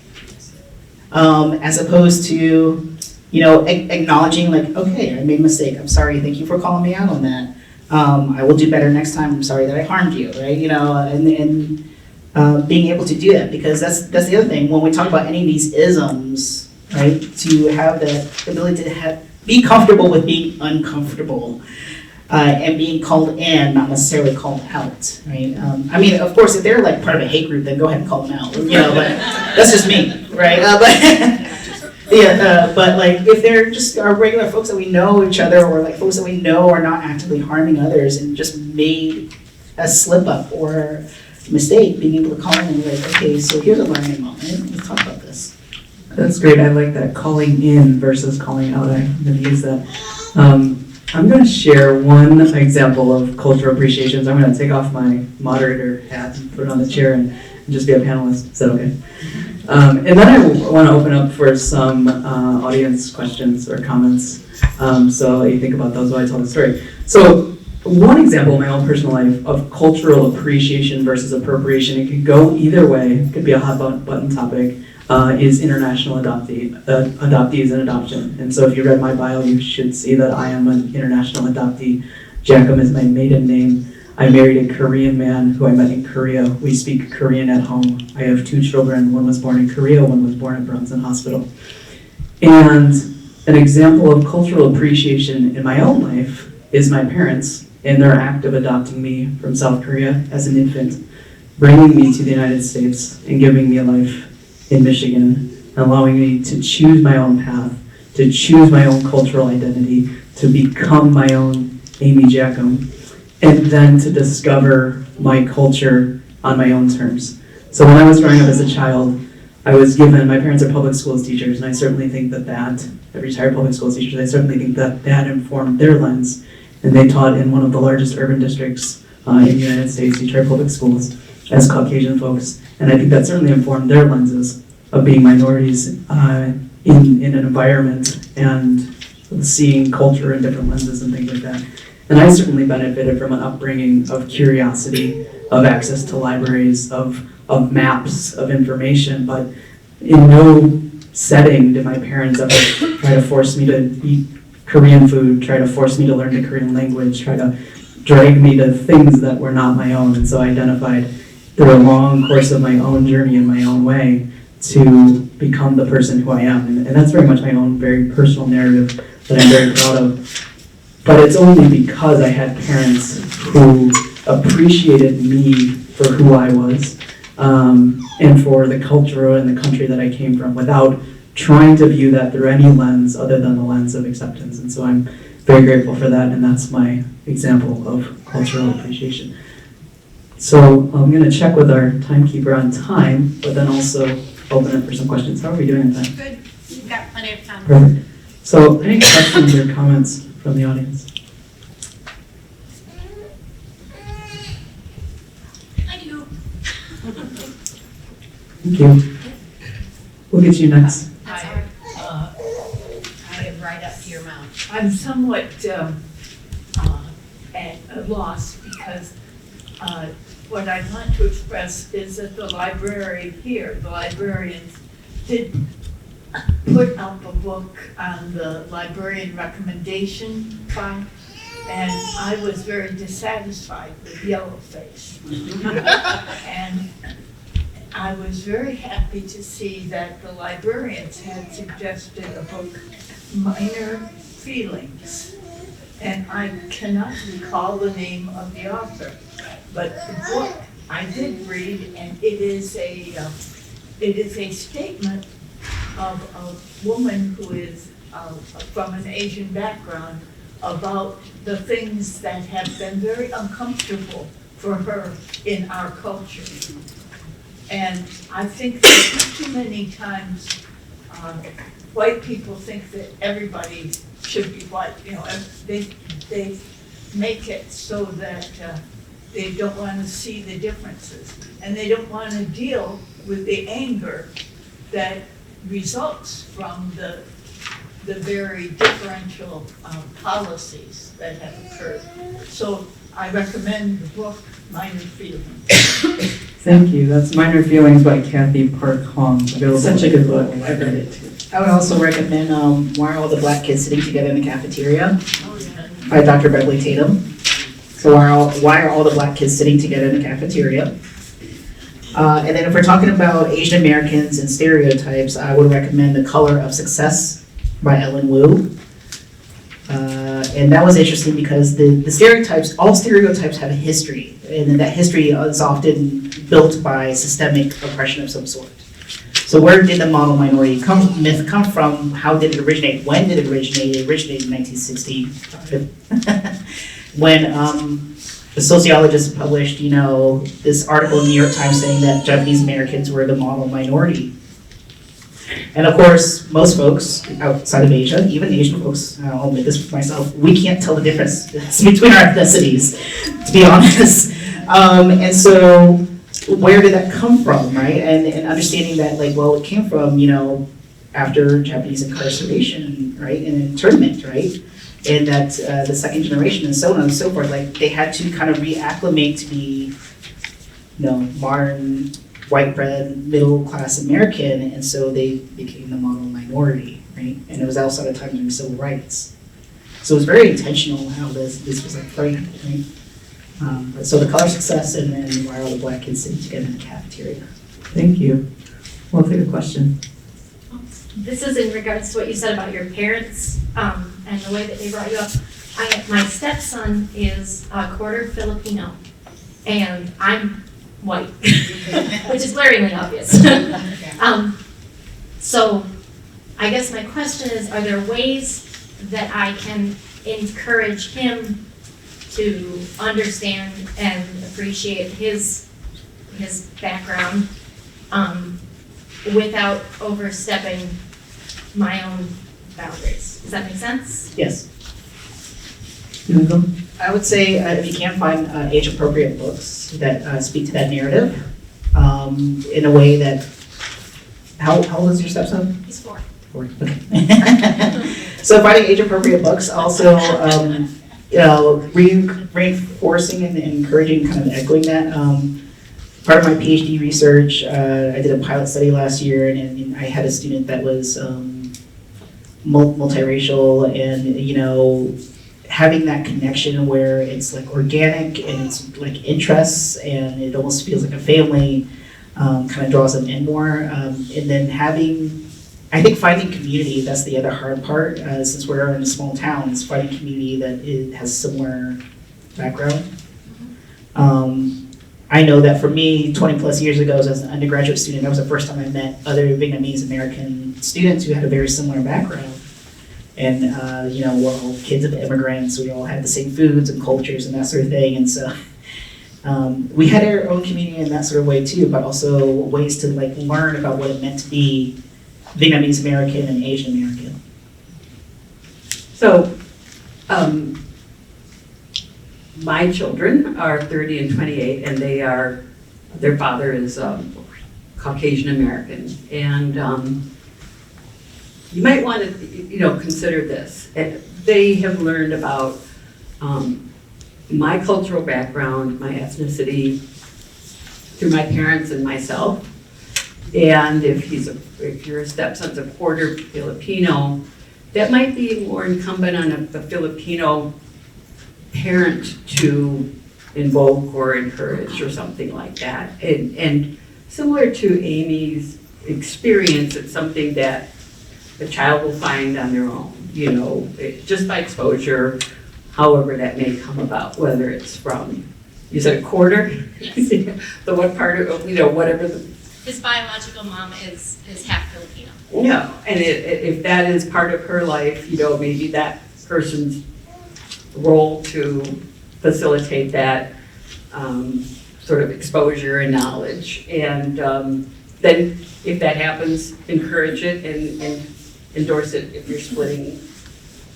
As opposed to, acknowledging okay, I made a mistake. I'm sorry. Thank you for calling me out on that. I will do better next time. I'm sorry that I harmed you, right? And being able to do that, because that's the other thing. When we talk about any of these isms, right, to have the ability to be comfortable with being uncomfortable. And being called in, not necessarily called out, right? Of course, if they're part of a hate group, then go ahead and call them out, but that's just me, right? But if they're just our regular folks that we know each other, or folks that we know are not actively harming others and just made a slip up or mistake, being able to call in and be okay, so here's a learning moment, let's talk about this. That's great. I like that, calling in versus calling out. I'm going to use that. I'm going to share one example of cultural appreciation. So I'm going to take off my moderator hat and put it on the chair and just be a panelist. Is that okay? And then I want to open up for some audience questions or comments. So I'll let you think about those while I tell the story. So one example in my own personal life of cultural appreciation versus appropriation, it could go either way. It could be a hot button topic. Is international adoptees and adoption. And so if you read my bio, you should see that I am an international adoptee. Jachym is my maiden name. I married a Korean man who I met in Korea. We speak Korean at home. I have 2 children. One was born in Korea, one was born at Brunson Hospital. And an example of cultural appreciation in my own life is my parents and their act of adopting me from South Korea as an infant, bringing me to the United States and giving me a life in Michigan, allowing me to choose my own path, to choose my own cultural identity, to become my own Aimee Jachym, and then to discover my culture on my own terms. So when I was growing up as a child, I was given, my parents are public schools teachers, and I certainly think they're retired public schools teachers, I certainly think that informed their lens, and they taught in one of the largest urban districts in the United States, Detroit Public Schools, as Caucasian folks. And I think that certainly informed their lenses of being minorities in an environment and seeing culture in different lenses and things like that. And I certainly benefited from an upbringing of curiosity, of access to libraries, of maps, of information, but in no setting did my parents ever try to force me to eat Korean food, try to force me to learn the Korean language, try to drag me to things that were not my own. And so I identified through a long course of my own journey in my own way to become the person who I am. And that's very much my own very personal narrative that I'm very proud of. But it's only because I had parents who appreciated me for who I was, and for the culture and the country that I came from without trying to view that through any lens other than the lens of acceptance. And so I'm very grateful for that, and that's my example of cultural appreciation. So I'm going to check with our timekeeper on time, but then also open it for some questions. How are we doing on time? Good, you've got plenty of time. Perfect. So any questions or comments from the audience? I do. Thank you. We'll get you next. That's Hi, hard. I am right up to your mouth. I'm somewhat at a loss because what I'd like to express is that the library here, the librarians, did put out a book on the librarian recommendation fund, and I was very dissatisfied with Yellowface. And I was very happy to see that the librarians had suggested a book, Minor Feelings. And I cannot recall the name of the author, but the book I did read, and it is a statement of a woman who is from an Asian background about the things that have been very uncomfortable for her in our culture. And I think that too many times, white people think that everybody should be white, you know, they make it so that they don't want to see the differences. And they don't want to deal with the anger that results from the very differential policies that have occurred. So I recommend the book, Minor Feelings. Thank you. That's Minor Feelings by Kathy Park Hong. Available. Such a good book. I read it too. I would also recommend Why Are All the Black Kids Sitting Together in the Cafeteria by Dr. Beverly Tatum. So why are all the black kids sitting together in the cafeteria? And then if we're talking about Asian Americans and stereotypes, I would recommend The Color of Success by Ellen Wu. And that was interesting because the stereotypes, all stereotypes have a history, and then that history is often built by systemic oppression of some sort. So where did the model minority myth come from? How did it originate? When did it originate? It originated in 1960, when the sociologist published, this article in the New York Times saying that Japanese Americans were the model minority. And of course, most folks outside of Asia, even Asian folks, I'll admit this myself, we can't tell the difference between our ethnicities, to be honest. And so where did that come from, right? And understanding that, it came from, after Japanese incarceration, right, and internment, right? And that the second generation and so on and so forth, they had to kind of reacclimate to be, modern, white bread, middle class American, and so they became the model minority, right? And it was also at a time during civil rights. So it was very intentional how this was framed, right? So The Color of Success, and then Why Are All the Black Kids Sitting Together in the Cafeteria? Thank you. We'll take a question. This is in regards to what you said about your parents and the way that they brought you up. My stepson is a quarter Filipino, and I'm white, which is glaringly obvious. So I guess my question is, are there ways that I can encourage him to understand and appreciate his background without overstepping my own boundaries? Does that make sense? Yes. You wanna go? I would say if you can find age-appropriate books that speak to that narrative in a way that, how old is your stepson? He's 4. 4, okay. So finding age-appropriate books, also reinforcing and encouraging, kind of echoing that. Part of my PhD research, I did a pilot study last year, and I had a student that was multiracial, and having that connection where it's organic and it's interests, and it almost feels like a family, kind of draws them in more. And then I think finding community, that's the other hard part, since we're in a small town, is finding community that has similar background. I know that for me, 20 plus years ago as an undergraduate student, that was the first time I met other Vietnamese American students who had a very similar background. And, we're all kids of immigrants, we all had the same foods and cultures and that sort of thing. And so we had our own community in that sort of way too, but also ways to learn about what it meant to be Vietnamese American and Asian American. So, my children are 30 and 28, and their father is Caucasian American. And you might want to, consider this. They have learned about my cultural background, my ethnicity, through my parents and myself. And if you're a stepson's a quarter Filipino, that might be more incumbent on a Filipino parent to invoke or encourage or something like that. And similar to Aimee's experience, it's something that the child will find on their own, just by exposure, however that may come about, whether it's from, you said a quarter? Yes. The what part of, whatever the. His biological mom is half Filipino. No, and if that is part of her life, maybe that person's role to facilitate that sort of exposure and knowledge. And then if that happens, encourage it and endorse it if you're splitting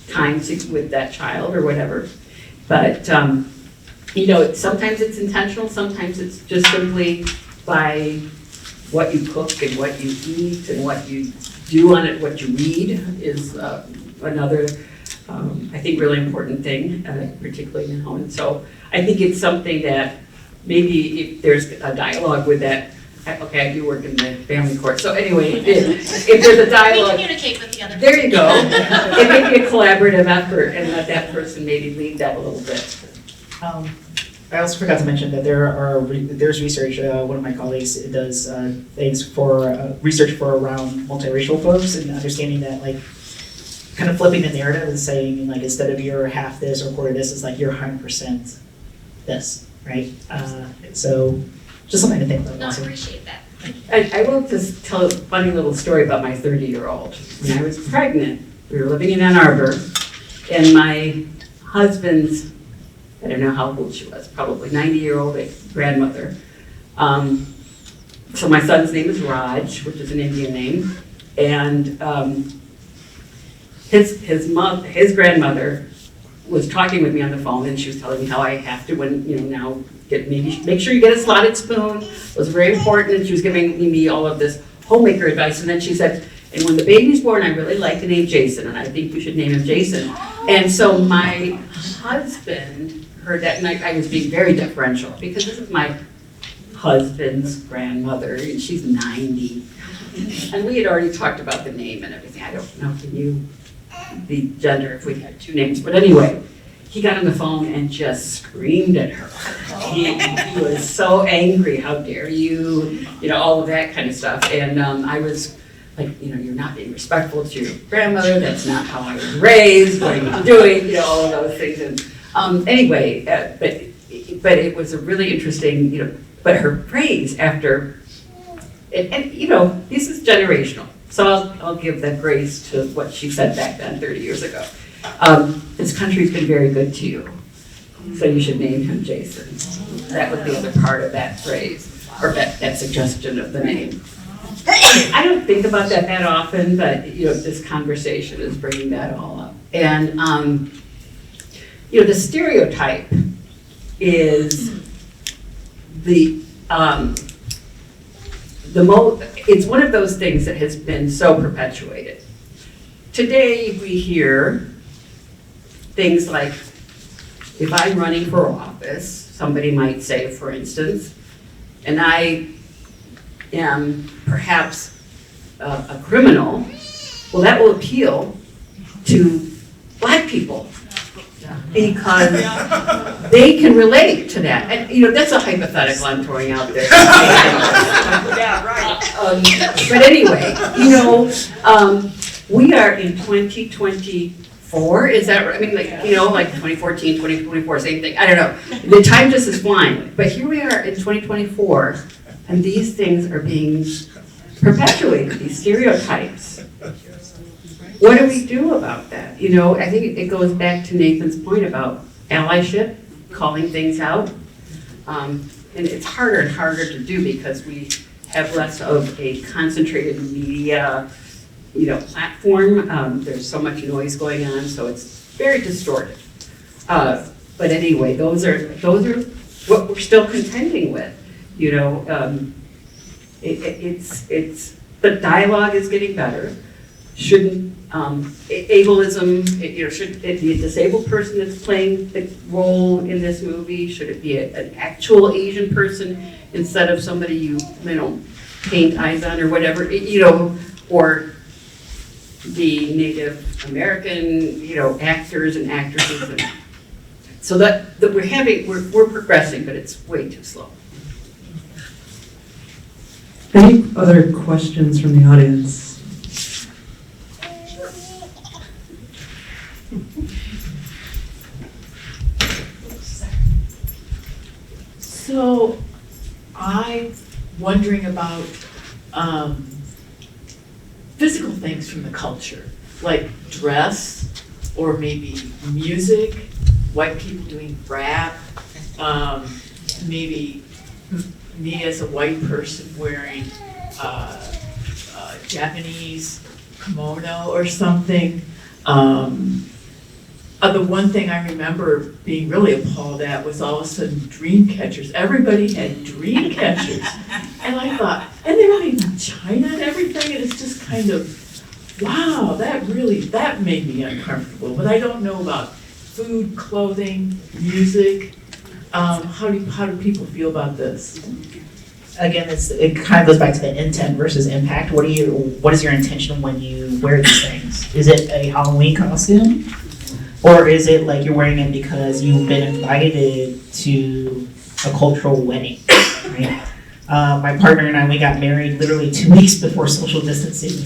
time with that child or whatever. But, sometimes it's intentional, sometimes it's just simply by what you cook and what you eat and what you do on it, what you read is another, I think, really important thing, particularly now. And so I think it's something that maybe if there's a dialogue with that, okay, I do work in the family court. So anyway, if there's a We dialogue, communicate with the other. there you go. It may be a collaborative effort and let that person maybe lead that a little bit. I also forgot to mention that there's research, one of my colleagues does things for research for around multiracial folks and understanding that kind of flipping the narrative and saying instead of you're half this or quarter this, it's you're 100% this, right? So just something to think about. No, I Also. appreciate that. I will just tell a funny little story about my 30-year-old. When I was pregnant, we were living in Ann Arbor, and my husband's, I don't know how old she was, probably 90-year-old grandmother. So my son's name is Raj, which is an Indian name, and his grandmother was talking with me on the phone, and she was telling me how I have to, now make sure you get a slotted spoon. It was very important, and she was giving me all of this homemaker advice, and then she said, and when the baby's born, I really like the name Jason, and I think you should name him Jason. And so my husband heard that, and I was being very deferential, because this is my husband's grandmother, and she's 90. And we had already talked about the name and everything. I don't know if he knew the gender, if we had two names, but anyway, he got on the phone and just screamed at her. He was so angry, how dare you, all of that kind of stuff. And I was like, you're not being respectful to your grandmother, that's not how I was raised, what are you doing, all of those things. And anyway, but it was a really interesting, but her phrase after, and this is generational. So I'll give that grace to what she said back then, 30 years ago. This country's been very good to you, so you should name him Jason. That was the other part of that phrase, or that suggestion of the name. I don't think about that often, but this conversation is bringing that all up. And the stereotype is it's one of those things that has been so perpetuated. Today we hear things like, if I'm running for office, somebody might say, for instance, and I am perhaps a criminal, well, that will appeal to Black people because they can relate to that. And, that's a hypothetical I'm throwing out there. Yeah, right. But anyway, we are in 2023. 2024, is that right? I mean, like, you know, like 2014, 2024, same thing, I don't know. The time just is flying, but here we are in 2024, and these things are being perpetuated, these stereotypes. What do we do about that? You know, I think it goes back to Nathan's point about allyship, calling things out. And it's harder and harder to do because we have less of a concentrated media, you know, platform. There's so much noise going on, so it's very distorted. But anyway, those are what we're still contending with. You know, it's the dialogue is getting better. Shouldn't ableism, you know, should it be a disabled person that's playing the role in this movie? Should it be an actual Asian person instead of somebody you know, paint eyes on or whatever, you know, or the Native American, you know, actors and actresses. And so that we're progressing, but it's way too slow. Any other questions from the audience? So I'm wondering about physical things from the culture, like dress or maybe music, white people doing rap, maybe me as a white person wearing a Japanese kimono or something. The one thing I remember being really appalled at was all of a sudden dream catchers. Everybody had dream catchers. And I thought, and they were made in China and everything, and it's just kind of, wow, that made me uncomfortable. But I don't know about food, clothing, music. How do people feel about this? Again, it kind of goes back to the intent versus impact. What is your intention when you wear these things? Is it a Halloween costume? Or is it like you're wearing it because you've been invited to a cultural wedding, right? My partner and I, we got married literally 2 weeks before social distancing.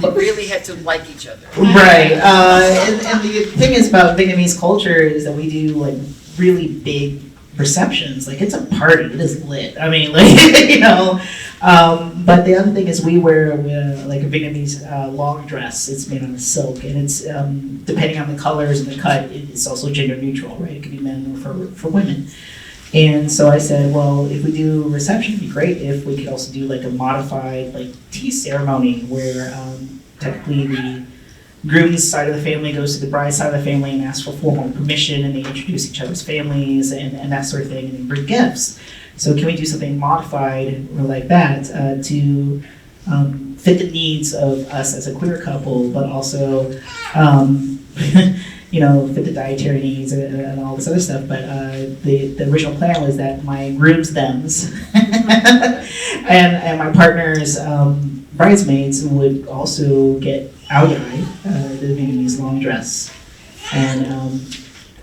We really had to like each other. Right. And the thing is about Vietnamese culture is that we do like really big receptions. Like it's a party. It is lit. I mean, like, you know. But the other thing is we wear like a Vietnamese long dress. It's made out of silk, and it's depending on the colors and the cut, it's also gender neutral, right? It could be men or for women. And so I said, well, if we do a reception, it'd be great if we could also do like a modified like tea ceremony where technically the groom's side of the family goes to the bride's side of the family and asks for formal permission, and they introduce each other's families and that sort of thing, and they bring gifts. So can we do something modified or like that to fit the needs of us as a queer couple, but also, you know, fit the dietary needs and all this other stuff. But the original plan was that my groom's thems and my partner's bridesmaids would also get aoyai, the Vietnamese long dress. And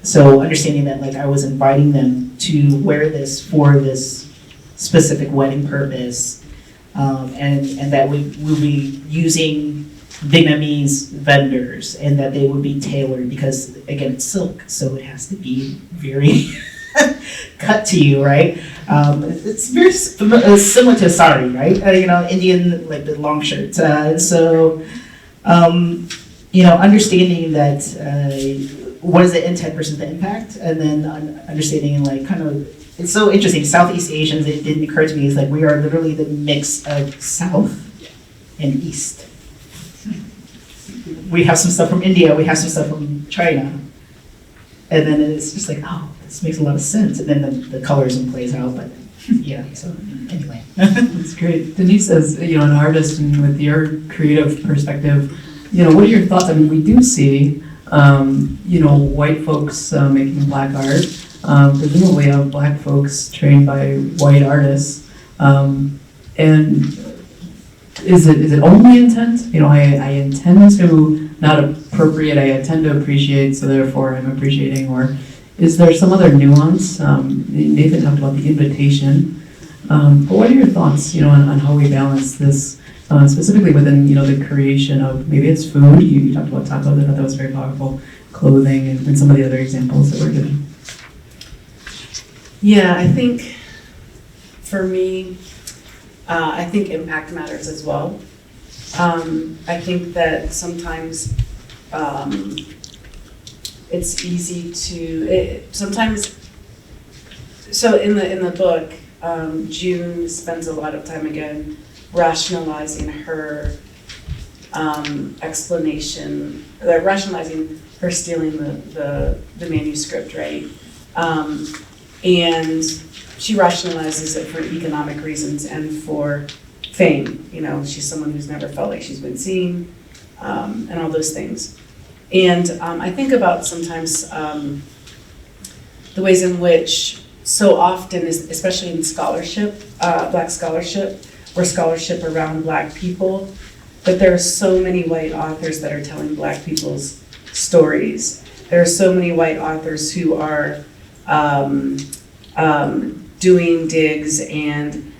so understanding that like I was inviting them to wear this for this specific wedding purpose, and that we will be using Vietnamese vendors, and that they would be tailored because again it's silk, so it has to be very cut to you, right? It's very similar to sari, right? You know, Indian like the long shirts, and so you know, understanding that. What is the intent versus the impact, and then understanding like kind of, it's so interesting. Southeast Asians, it didn't occur to me, is like we are literally the mix of South and East. We have some stuff from India, we have some stuff from China, and then it's just like, oh, this makes a lot of sense, and then the colorism plays out. But yeah, so anyway. That's great. Denise, as you know, an artist and with your creative perspective, you know, what are your thoughts? I mean, we do see you know, white folks making black art, presumably of black folks trained by white artists. And is it only intent? You know, I intend to not appropriate, I intend to appreciate, so therefore I'm appreciating, or is there some other nuance? Nathan talked about the invitation, but what are your thoughts, you know, on how we balance this specifically within, the creation of, maybe it's food, you talked about tacos, I thought that was very powerful, clothing, and some of the other examples that were given. Yeah, I think for me, I think impact matters as well. I think that sometimes it's easy to, sometimes, so in the book, June spends a lot of time again rationalizing her explanation, rationalizing her stealing the manuscript, right? And she rationalizes it for economic reasons and for fame. She's someone who's never felt like she's been seen, and all those things. And I think about sometimes the ways in which so often, especially in scholarship, Black scholarship, or scholarship around Black people, that there are so many white authors that are telling Black people's stories. There are so many white authors who are doing digs and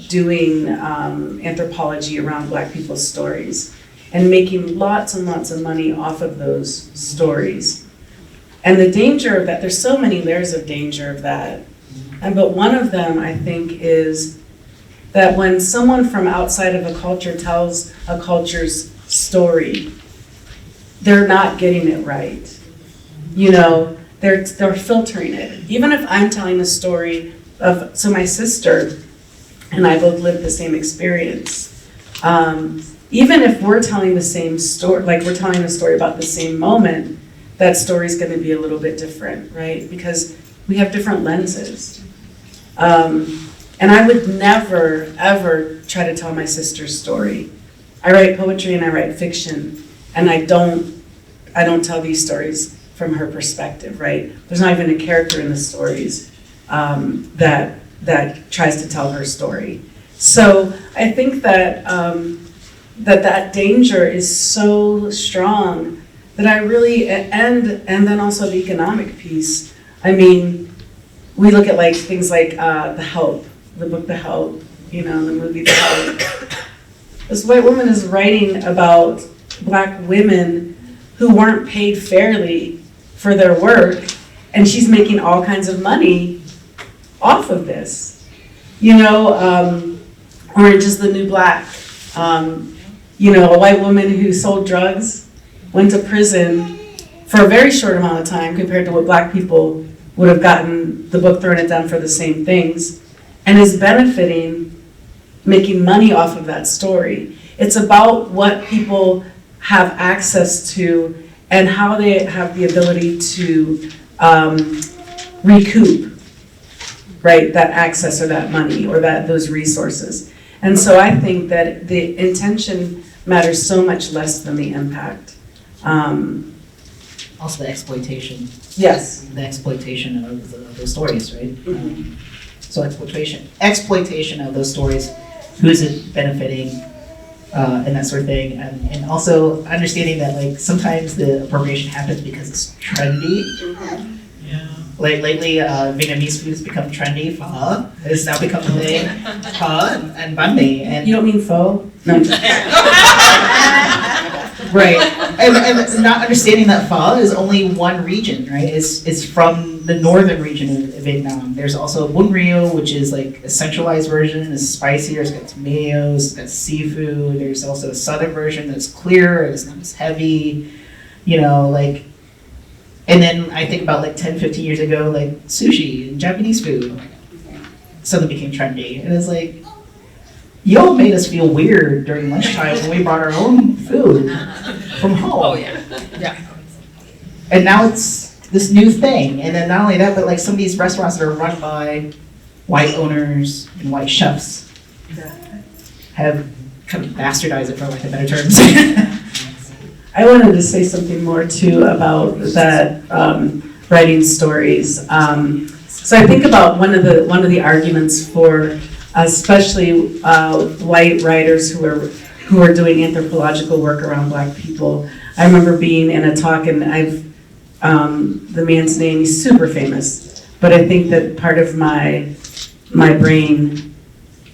doing anthropology around Black people's stories and making lots and lots of money off of those stories. And the danger of that, there's so many layers of danger of that. But one of them, I think, is that when someone from outside of a culture tells a culture's story, they're not getting it right. They're filtering it. Even if I'm telling a story of, so my sister and I both lived the same experience. Even if we're telling the same story, like we're telling a story about the same moment, that story's gonna be a little bit different, right? Because we have different lenses. And I would never, ever try to tell my sister's story. I write poetry and I write fiction, and I don't tell these stories from her perspective, right? There's not even a character in the stories that tries to tell her story. So I think that that danger is so strong that I really, and then also the economic piece. I mean, we look at things like The Help, the book The Help, the movie The Help. This white woman is writing about Black women who weren't paid fairly for their work, and she's making all kinds of money off of this. Orange is the New Black. A white woman who sold drugs, went to prison for a very short amount of time compared to what Black people would have gotten the book thrown at them for the same things, and is benefiting, making money off of that story. It's about what people have access to and how they have the ability to recoup, right, that access or that money or those resources. And so I think that the intention matters so much less than the impact. Also the exploitation. Yes. The exploitation of those stories, right? Mm-hmm. So exploitation of those stories, who is it benefiting, and that sort of thing, and also understanding that sometimes the appropriation happens because it's trendy. Mm-hmm. Yeah. Lately, Vietnamese food has become trendy. Pho has now become a thing. Pho and banh mi, and You don't mean pho? No. right, and not understanding that pho is only one region, right? It's from the northern region of Vietnam. There's also bún riêu, which is a centralized version. It's spicier. It's got tomatoes. It's got seafood. There's also a southern version that's clear. It's not as heavy. And then I think about 10, 15 years ago, sushi and Japanese food suddenly became trendy, and it's y'all made us feel weird during lunchtime when we brought our own food from home. Oh, yeah. Yeah. And now it's this new thing. And then not only that, but some of these restaurants that are run by white owners and white chefs have kind of bastardized it, for lack of better terms. I wanted to say something more too about that writing stories. So I think about one of the arguments for especially white writers who are doing anthropological work around Black people. I remember being in a talk, and the man's name, he's super famous, but I think that part of my brain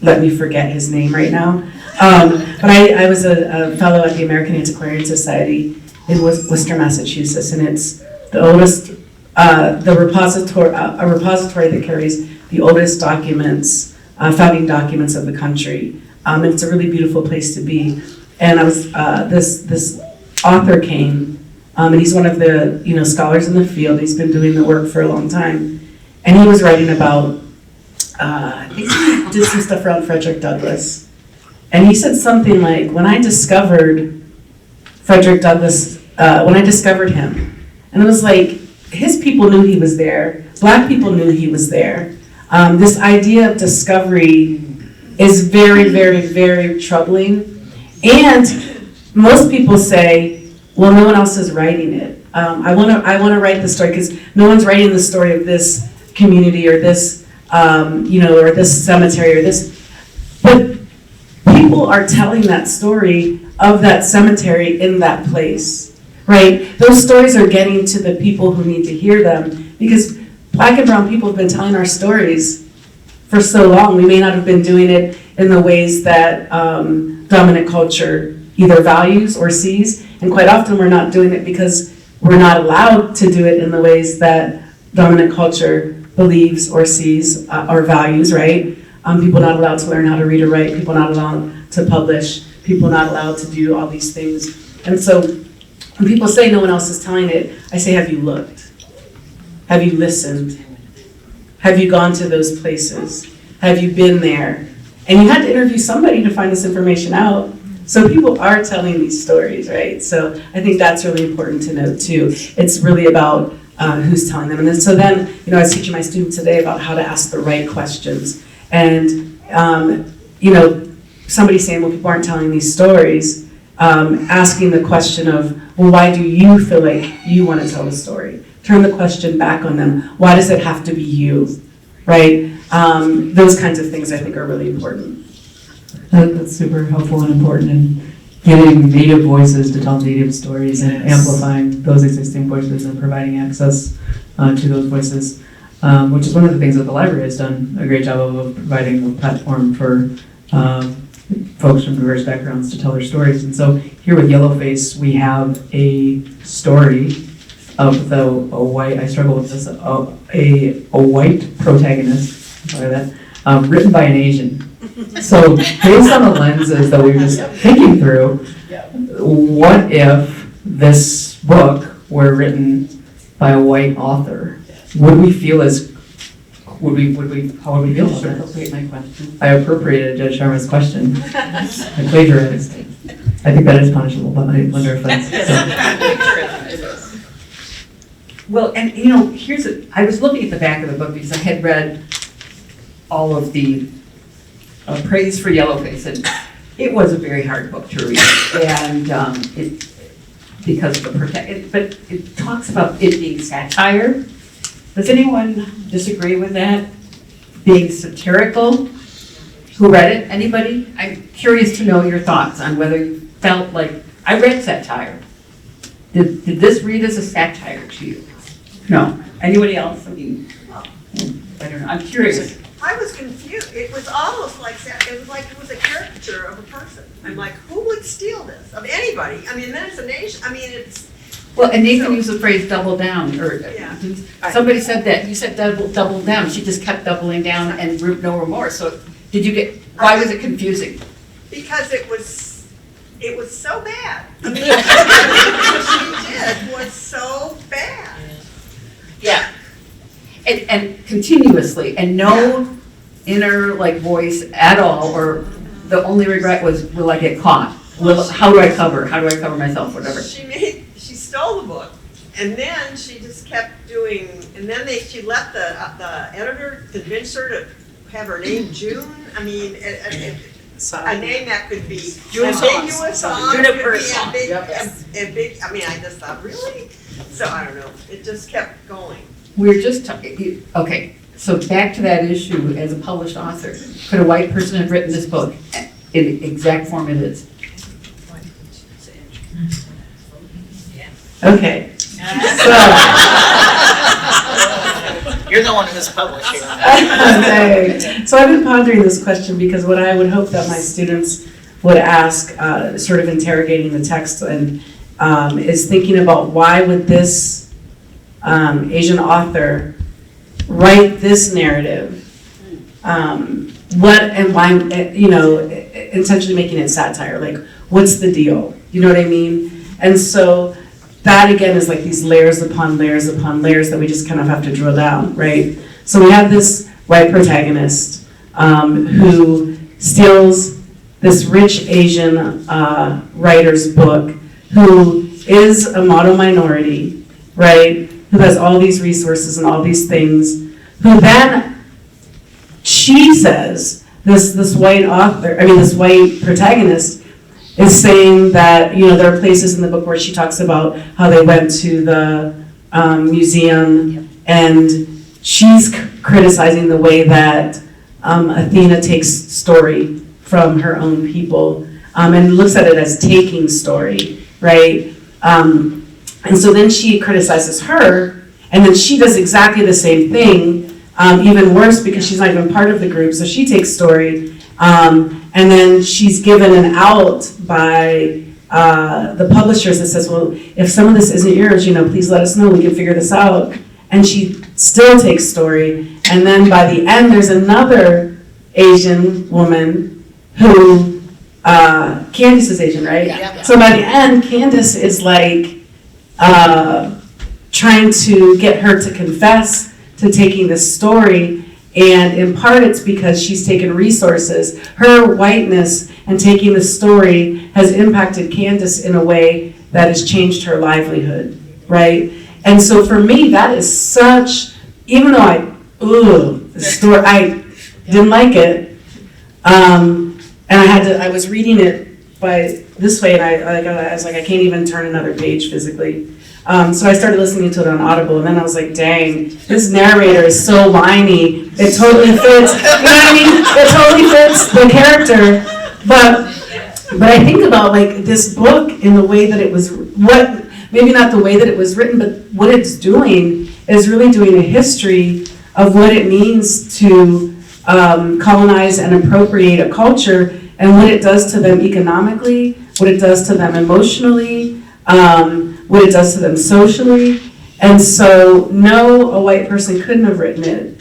let me forget his name right now. But I was a fellow at the American Antiquarian Society in Worcester, Massachusetts, and it's the oldest, a repository that carries the oldest documents, founding documents of the country. And it's a really beautiful place to be. And I was, this author came, and he's one of the, scholars in the field. He's been doing the work for a long time. And he was writing about, I think he did some stuff around Frederick Douglass. And he said something like, when I discovered Frederick Douglass, when I discovered him, and it was like, his people knew he was there, Black people knew he was there. This idea of discovery is very, very, very troubling. And most people say, well, no one else is writing it. I want to write the story because no one's writing the story of this community or this, or this cemetery or this. But people are telling that story of that cemetery in that place, right? Those stories are getting to the people who need to hear them because Black and brown people have been telling our stories for so long. We may not have been doing it in the ways that dominant culture either values or sees, and quite often we're not doing it because we're not allowed to do it in the ways that dominant culture believes or sees or values, right? People not allowed to learn how to read or write, people not allowed to publish, people not allowed to do all these things. And so when people say no one else is telling it, I say, have you looked? Have you listened? Have you gone to those places? Have you been there? And you had to interview somebody to find this information out. So people are telling these stories, right? So I think that's really important to note too. It's really about who's telling them. And then, so then, I was teaching my students today about how to ask the right questions. And, somebody saying, well, people aren't telling these stories, asking the question of, well, why do you feel like you want to tell the story? Turn the question back on them. Why does it have to be you, right? Those kinds of things I think are really important. That's super helpful and important in getting Native voices to tell Native stories and amplifying those existing voices and providing access to those voices, which is one of the things that the library has done a great job of providing a platform for folks from diverse backgrounds to tell their stories. And so here with Yellowface, we have a story of a white, I struggle with this, a white protagonist, sorry that, written by an Asian. So based on the lenses that we were just thinking through, what if this book were written by a white author? Would we feel as, how would we feel about that? Appropriate my question. I appropriated Judge Sharma's question. I plagiarized. I think that is punishable, but I wonder if that's. Well, and I was looking at the back of the book because I had read all of the praise for Yellowface, and it was a very hard book to read, and because of the but it talks about it being satire. Does anyone disagree with that? Being satirical? Who read it? Anybody? I'm curious to know your thoughts on whether you felt like, I read satire. Did this read as a satire to you? No. Anybody else? I mean, I don't know. I'm curious. I was confused. It was almost like that. It was a caricature of a person. I'm like, who would steal this? Of anybody. I mean, there's a nation. I mean, it's. Well, and Nathan used the phrase double down, or Yeah. somebody said that. You said double down. She just kept doubling down and no remorse. So why was it confusing? Because it was so bad. I mean, what she did was so bad. Yeah. And continuously, and no inner voice at all, or the only regret was, will I get caught? How do I cover myself, whatever. She stole the book, and then she just kept doing, and then she let the editor convince her to have her name June. I mean, a name that could be ambiguous, Juniper song. big. I mean, I just thought, really? So I don't know. It just kept going. We're just talking, okay, so back to that issue as a published author. Could a white person have written this book in the exact form it is? Okay. So. You're the one who's publishing. So I've been pondering this question because what I would hope that my students would ask, sort of interrogating the text, and is thinking about why would this Asian author write this narrative? What and why, intentionally making it satire, like what's the deal? You know what I mean? And so that again is like these layers upon layers upon layers that we just kind of have to drill down, right? So we have this white protagonist who steals this rich Asian writer's book, who is a model minority, right? Who has all these resources and all these things, who then, she says, this white protagonist is saying that, there are places in the book where she talks about how they went to the museum, and she's criticizing the way that Athena takes story from her own people, and looks at it as taking story, right? And so then she criticizes her, and then she does exactly the same thing, even worse because she's not even part of the group, so she takes story, and then she's given an out by the publishers that says, well, if some of this isn't yours, please let us know, we can figure this out. And she still takes story, and then by the end, there's another Asian woman who, Candace is Asian, right? Yeah. So by the end, Candace is like, trying to get her to confess to taking this story, and in part it's because she's taken resources. Her whiteness and taking the story has impacted Candace in a way that has changed her livelihood, right? And so for me, that is such, even though the story, I didn't like it, and I was reading it by this way, and I was like, I can't even turn another page physically. So I started listening to it on Audible, and then I was like, dang, this narrator is so whiny. It totally fits, you know what I mean? It totally fits the character. But I think about like this book in the way that it was, maybe not the way that it was written, but what it's doing is really doing a history of what it means to colonize and appropriate a culture, and what it does to them economically, what it does to them emotionally, what it does to them socially. And so, no, a white person couldn't have written it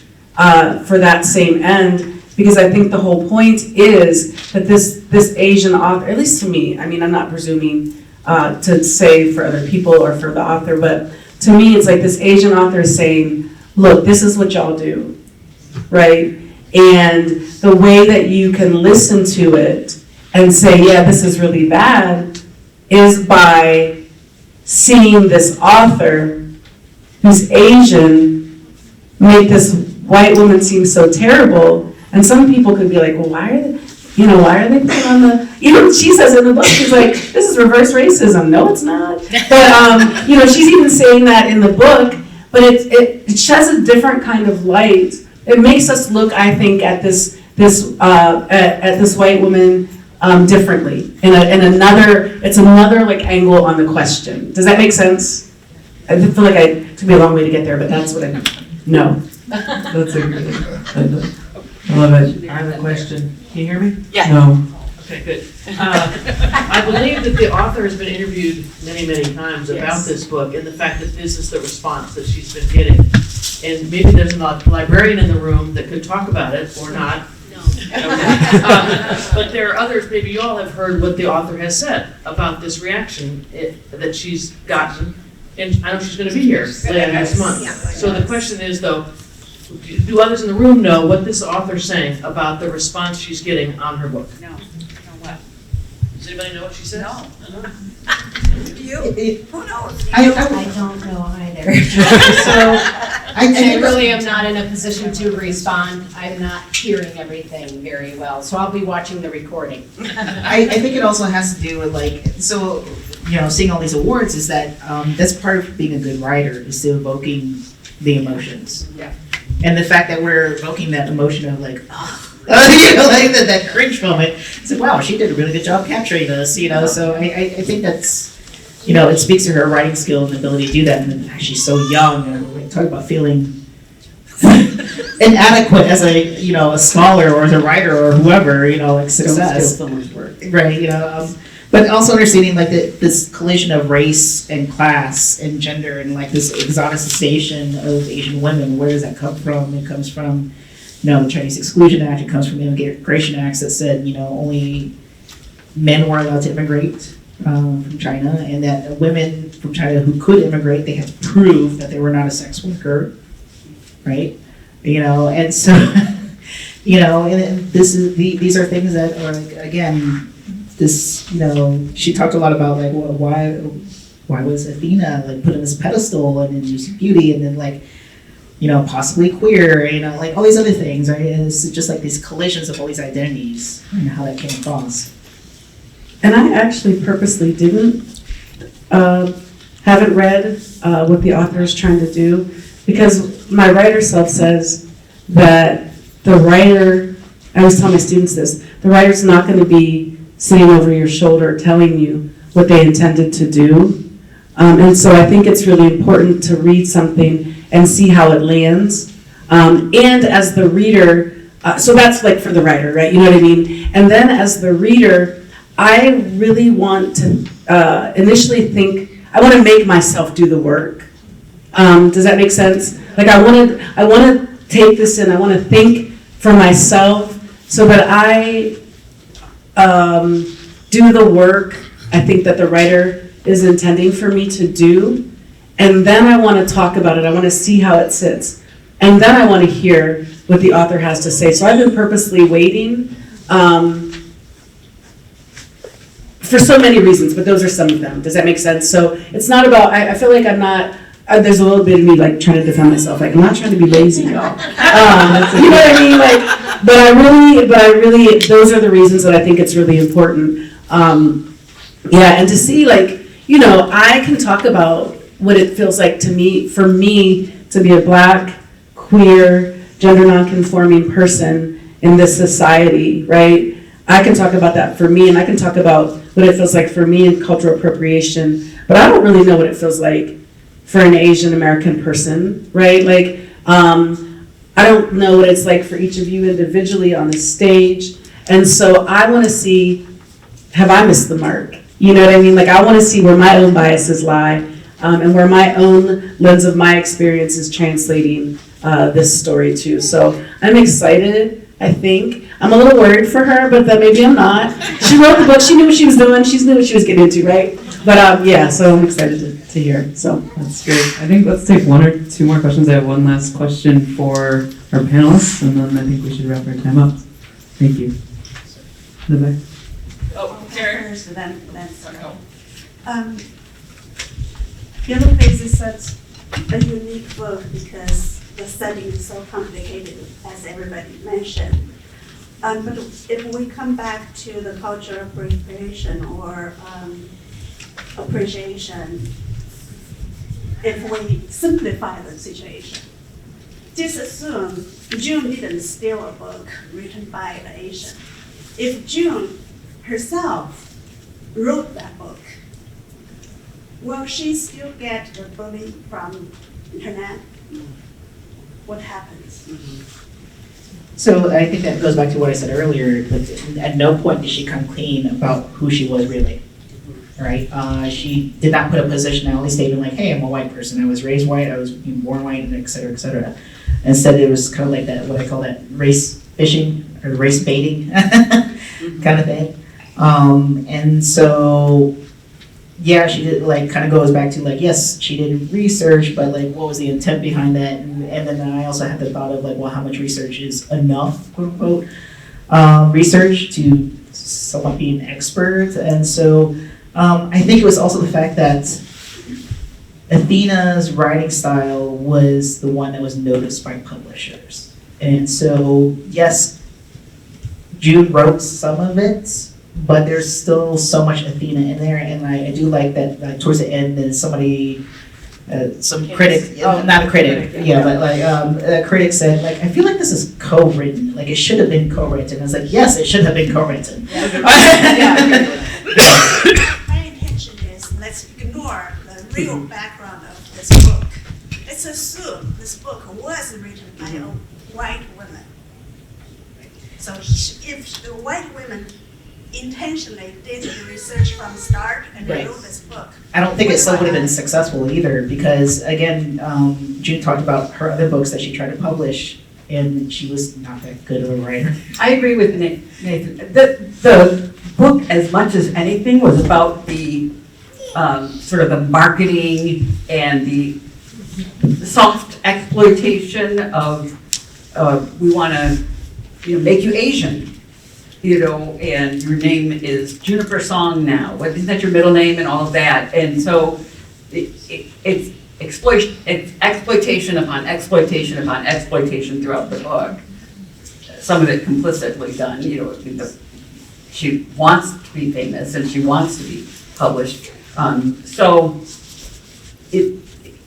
for that same end, because I think the whole point is that this Asian author, at least to me, I mean, I'm not presuming to say for other people or for the author, but to me, it's like this Asian author is saying, look, this is what y'all do, right? And the way that you can listen to it and say, yeah, this is really bad, is by seeing this author who's Asian make this white woman seem so terrible. And some people could be like, well, why are they putting on the, even she says in the book, she's like, this is reverse racism. No, it's not. But, she's even saying that in the book, but it sheds a different kind of light. It makes us look, I think, at this white woman differently. It's another like angle on the question. Does that make sense? I feel like it took me a long way to get there, but that's what I know. That's a good I love it. I have a question. Can you hear me? Yeah. No. Okay, good. I believe that the author has been interviewed many, many times about this book, and the fact that this is the response that she's been getting. And maybe there's a librarian in the room that could talk about it, or not. No. But there are others, maybe you all have heard what the author has said about this reaction that she's gotten. And I know she's gonna be here later next month. Yeah. So the question is though, do others in the room know what this author's saying about the response she's getting on her book? No. What? Does anybody know what she says? No. You? Who knows? I don't know either. I really am not in a position to respond. I'm not hearing everything very well, so I'll be watching the recording. I think it also has to do with seeing all these awards is that that's part of being a good writer, is to evoking the emotions. Yeah. And the fact that we're evoking that emotion of like, that cringe moment. It's like, wow, she did a really good job capturing this, so I think that's, it speaks to her writing skill and ability to do that. And she's so young, and we talk about feeling inadequate as a scholar or as a writer or whoever, like Don't steal success. someone's work. Right, but also understanding like this collision of race and class and gender and like this exoticization of Asian women. Where does that come from? It comes from, the Chinese Exclusion Act. It comes from the Immigration Acts that said, only men were allowed to immigrate from China, and that women from China who could immigrate, they had to prove that they were not a sex worker, right? And so, and these are things that are like, again, this, she talked a lot about like, well, why was Athena like put on this pedestal and in Juicy Beauty, and then like, possibly queer, like all these other things, right? And it's just like these collisions of all these identities and how that came across. And I actually purposely haven't read what the author is trying to do, because my writer self says that the writer, I always tell my students this, the writer's not going to be sitting over your shoulder telling you what they intended to do. And so I think it's really important to read something and see how it lands. And as the reader, so that's like for the writer, right? You know what I mean? And then as the reader, I really want to initially think, I want to make myself do the work. Does that make sense? Like I want to take this in, I want to think for myself so that I do the work I think that the writer is intending for me to do. And then I want to talk about it. I want to see how it sits. And then I want to hear what the author has to say. So I've been purposely waiting for so many reasons, but those are some of them. Does that make sense? So it's not about, I feel like I'm not, there's a little bit of me like trying to defend myself. Like I'm not trying to be lazy, y'all. You know what I mean? Like, but I really, those are the reasons that I think it's really important. Yeah, and to see like, I can talk about what it feels like to me, for me to be a Black, queer, gender nonconforming person in this society, right? I can talk about that for me, and I can talk about what it feels like for me in cultural appropriation, but I don't really know what it feels like for an Asian American person, right? Like, I don't know what it's like for each of you individually on the stage, and so I want to see, have I missed the mark? You know what I mean? Like I want to see where my own biases lie, and where my own lens of my experience is translating this story too. So I'm excited, I think. I'm a little worried for her, but then maybe I'm not. She wrote the book, she knew what she was doing, she knew what she was getting into, right? But yeah, so I'm excited to hear, so. That's great. I think let's take one or two more questions. I have one last question for our panelists, and then I think we should wrap our time up. Thank you. In the back. First, then Sarah. Yellowface is such a unique book because the setting is so complicated, as everybody mentioned. But if we come back to the cultural appropriation or appreciation, if we simplify the situation, just assume June didn't steal a book written by an Asian. If June herself wrote that book, will she still get the bullying from internet? What happens? So I think that goes back to what I said earlier, but at no point did she come clean about who she was really, right? She did not put a positionality statement like, hey, I'm a white person, I was raised white, I was born white, and et cetera, et cetera. Instead, it was kind of like that, what I call that race fishing, or race baiting kind of thing. And so, yeah, she did, like, kind of goes back to, like, yes, she did research, but, like, what was the intent behind that? And then I also had the thought of, like, well, how much research is enough, quote unquote, research to somewhat be an expert? And so I think it was also the fact that Athena's writing style was the one that was noticed by publishers. And so, yes, June wrote some of it, but there's still so much Athena in there, and I do like that towards the end, there's somebody, some critic, not a critic, but like a critic said, like, I feel like this is co-written, like it should have been co-written. I was like, yes, it should have been co-written. My intention is let's ignore the real background of this book. Let's let's assume this book was written by a white woman. So if the white women intentionally did the research from start and Right. wrote this book. I don't think it still would have been successful either, because again, June talked about her other books that she tried to publish, and she was not that good of a writer. I agree with Nathan. The book, as much as anything, was about the sort of the marketing and the soft exploitation of we want to make you Asian, and your name is Juniper Song now. What isn't that your middle name and all of that? And so it's exploitation upon exploitation upon exploitation throughout the book. Some of it complicitly done. She wants to be famous and she wants to be published. So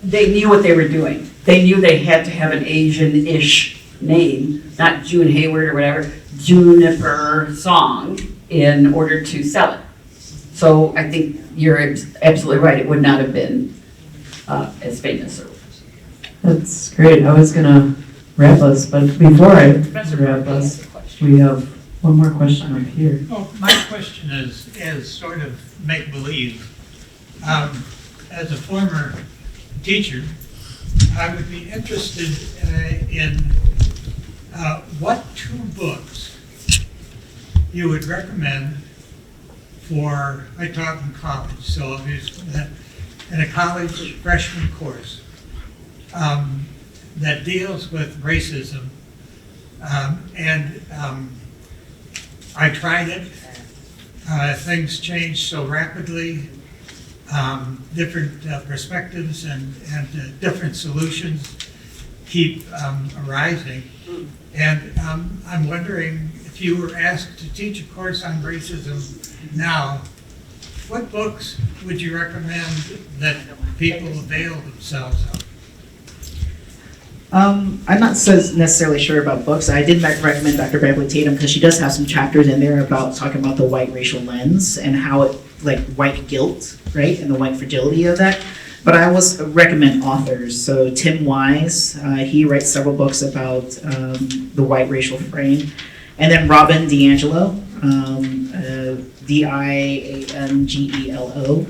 they knew what they were doing. They knew they had to have an Asian-ish name, not June Hayward or whatever, Juniper Song, in order to sell it. So I think you're absolutely right. It would not have been as famous. That's great. I was gonna wrap us, but before I wrap us, we have one more question up here. Oh, my question is sort of make-believe. As a former teacher, I would be interested in what 2 books you would recommend for, I taught in college, so in a college freshman course that deals with racism. I tried it. Things change so rapidly. Different perspectives and different solutions keep arising. And I'm wondering, if you were asked to teach a course on racism now, what books would you recommend that people avail themselves of? I'm not necessarily sure about books. I did recommend Dr. Beverly Tatum because she does have some chapters in there about talking about the white racial lens and how it, like white guilt, right, and the white fragility of that. But I always recommend authors. So Tim Wise, he writes several books about the white racial frame. And then Robin DiAngelo, DiAngelo.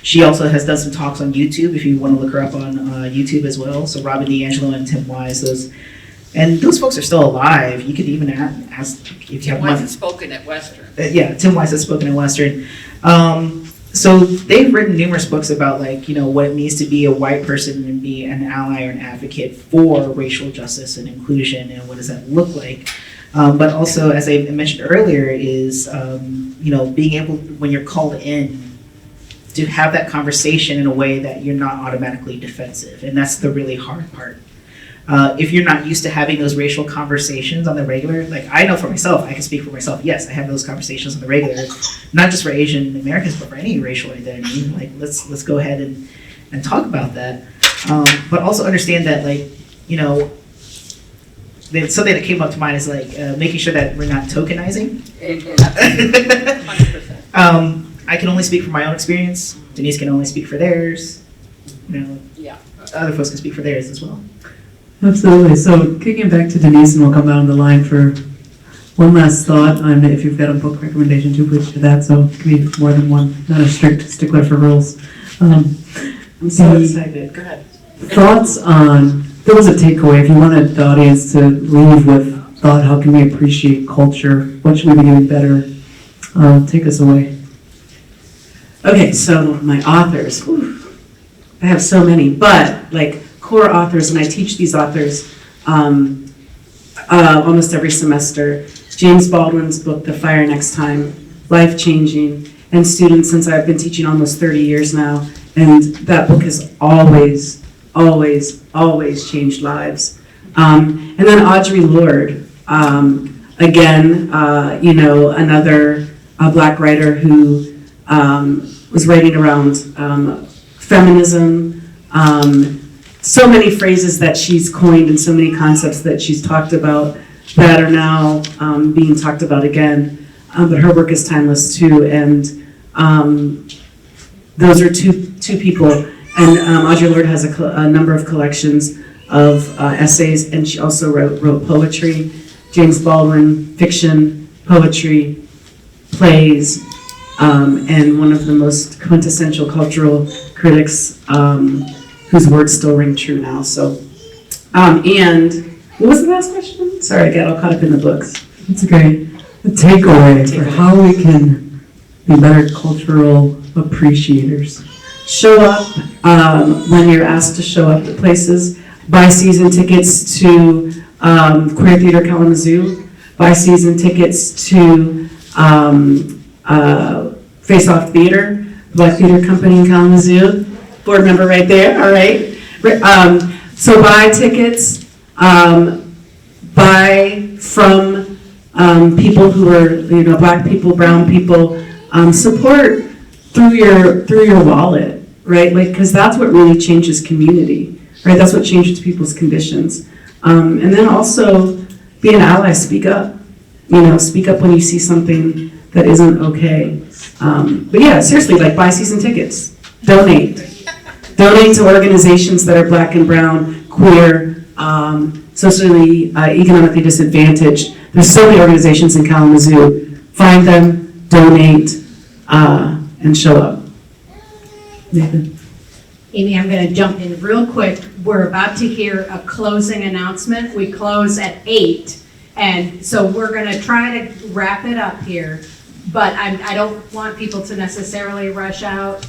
She also has done some talks on YouTube, if you want to look her up on YouTube as well. So Robin DiAngelo and Tim Wise, those folks are still alive. You could even ask if you have one. Tim Wise has spoken at Western. Yeah, Tim Wise has spoken at Western. So they've written numerous books about what it means to be a white person and be an ally or an advocate for racial justice and inclusion, and what does that look like. But also, as I mentioned earlier, is being able, when you're called in, to have that conversation in a way that you're not automatically defensive, and that's the really hard part. If you're not used to having those racial conversations on the regular, like I know for myself, I can speak for myself, yes, I have those conversations on the regular, not just for Asian Americans, but for any racial identity. Like, let's go ahead and talk about that. But also understand that, something that came up to mind is making sure that we're not tokenizing. 100%. I can only speak from my own experience. Denise can only speak for theirs. Yeah. Other folks can speak for theirs as well. Absolutely. So kicking back to Denise, and we'll come down the line for one last thought on if you've got a book recommendation too, please do that. So it can be more than one, not a strict stickler for rules. I'm so excited. Go ahead. Thoughts on, there was a takeaway. If you wanted the audience to leave with thought, how can we appreciate culture? What should we be doing better? Take us away. Okay, so my authors, I have so many, but core authors, and I teach these authors almost every semester. James Baldwin's book, The Fire Next Time, life-changing, and students, since I've been teaching almost 30 years now, and that book has always, always, always changed lives. And then Audre Lorde, again, another Black writer who was writing around feminism, so many phrases that she's coined and so many concepts that she's talked about that are now being talked about again. But her work is timeless too, and those are two people. And Audre Lorde has a number of collections of essays, and she also wrote poetry. James Baldwin, fiction, poetry, plays, and one of the most quintessential cultural critics whose words still ring true now. So, and what was the last question? Sorry, I got all caught up in the books. It's okay. The takeaway for how we can be better cultural appreciators. Show up when you're asked to show up at places. Buy season tickets to Queer Theater Kalamazoo. Buy season tickets to Face Off Theater, Black Theater Company in Kalamazoo. Board member right there, all right. So buy tickets, buy from people who are, Black people, brown people. Support through your wallet, right? Like, because that's what really changes community, right? That's what changes people's conditions. And then also be an ally, speak up. Speak up when you see something that isn't okay. But yeah, seriously, like buy season tickets, donate. Donate to organizations that are Black and brown, queer, socially, economically disadvantaged. There's so many organizations in Kalamazoo. Find them, donate, and show up. Nathan? Aimee, I'm going to jump in real quick. We're about to hear a closing announcement. We close at 8, and so we're going to try to wrap it up here. But I don't want people to necessarily rush out,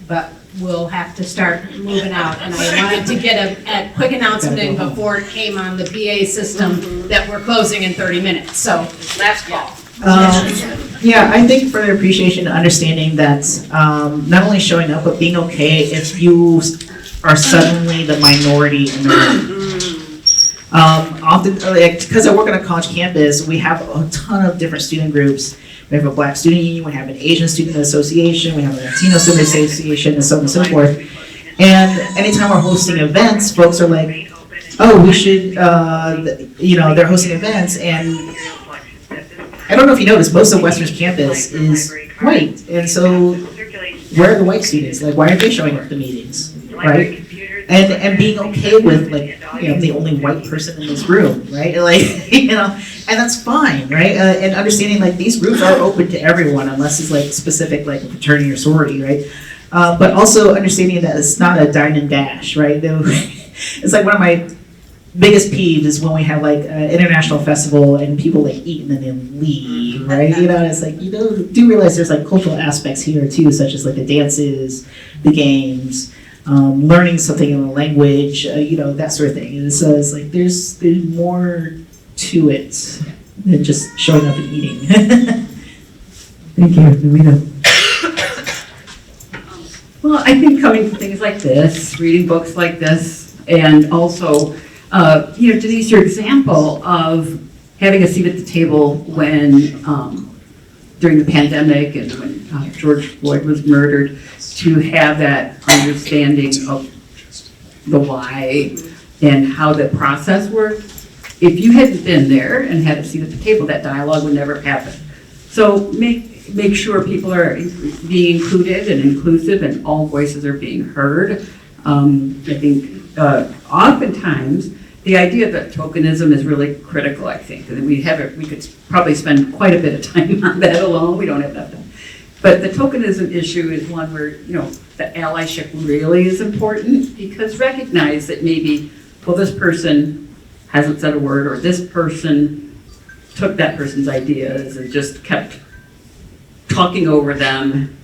but we'll have to start moving out. And I wanted to get a quick announcement in before it came on the PA system that we're closing in 30 minutes. So last call. Yeah, I think further appreciation and understanding that not only showing up, but being okay if you are suddenly the minority in the room. Often, because I work on a college campus, we have a ton of different student groups. We have a Black student union, we have an Asian student association, we have a Latino student association, and so on and so forth. And anytime we're hosting events, folks are like, oh, we should, they're hosting events, and I don't know if you noticed, most of Western's campus is white, and so where are the white students? Like, why aren't they showing up to meetings, right? And being okay with, like, the only white person in this room, right? Like, and that's fine, right? And understanding, like, these groups are open to everyone unless it's, like, specific, like, a fraternity or sorority, right? But also understanding that it's not a dine and dash, right? It's like one of my biggest peeves is when we have, like, an international festival and people, like, eat and then they leave, right? It's like, do realize there's, like, cultural aspects here, too, such as, like, the dances, the games, learning something in a language, that sort of thing. And so it's like there's more to it than just showing up and eating. Thank you, Namita. Well, I think coming to things like this, reading books like this, and also, Denise, your example of having a seat at the table when, during the pandemic and when George Floyd was murdered, to have that understanding of the why and how the process worked. If you hadn't been there and had a seat at the table, that dialogue would never happen. So make sure people are being included and inclusive and all voices are being heard. I think oftentimes the idea that tokenism is really critical, I think. And we could probably spend quite a bit of time on that alone. We don't have enough time. But the tokenism issue is one where, the allyship really is important, because recognize that maybe, well, this person hasn't said a word, or this person took that person's ideas and just kept talking over them.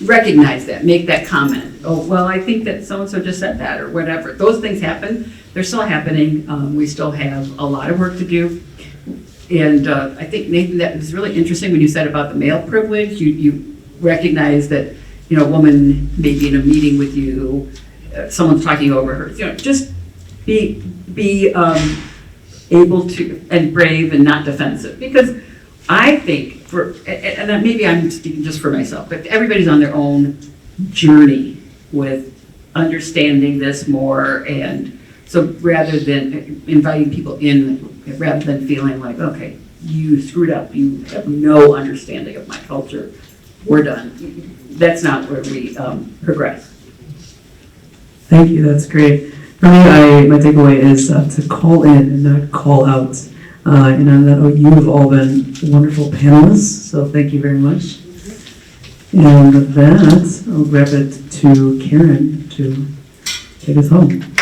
Recognize that, make that comment. Oh, well, I think that so-and-so just said that, or whatever. Those things happen, they're still happening. We still have a lot of work to do. And I think, Nathan, that was really interesting when you said about the male privilege. You recognize that, a woman may be in a meeting with you, someone's talking over her. Just be able to, and brave and not defensive. Because I think, and maybe I'm speaking just for myself, but everybody's on their own journey with understanding this more. And so rather than inviting people in, rather than feeling like, okay, you screwed up, you have no understanding of my culture, we're done. that's not where we progress. Thank you, that's great. For me, my takeaway is to call in and not call out. And I know you have all been wonderful panelists, so thank you very much. And with that, I'll grab it to Karen to take us home.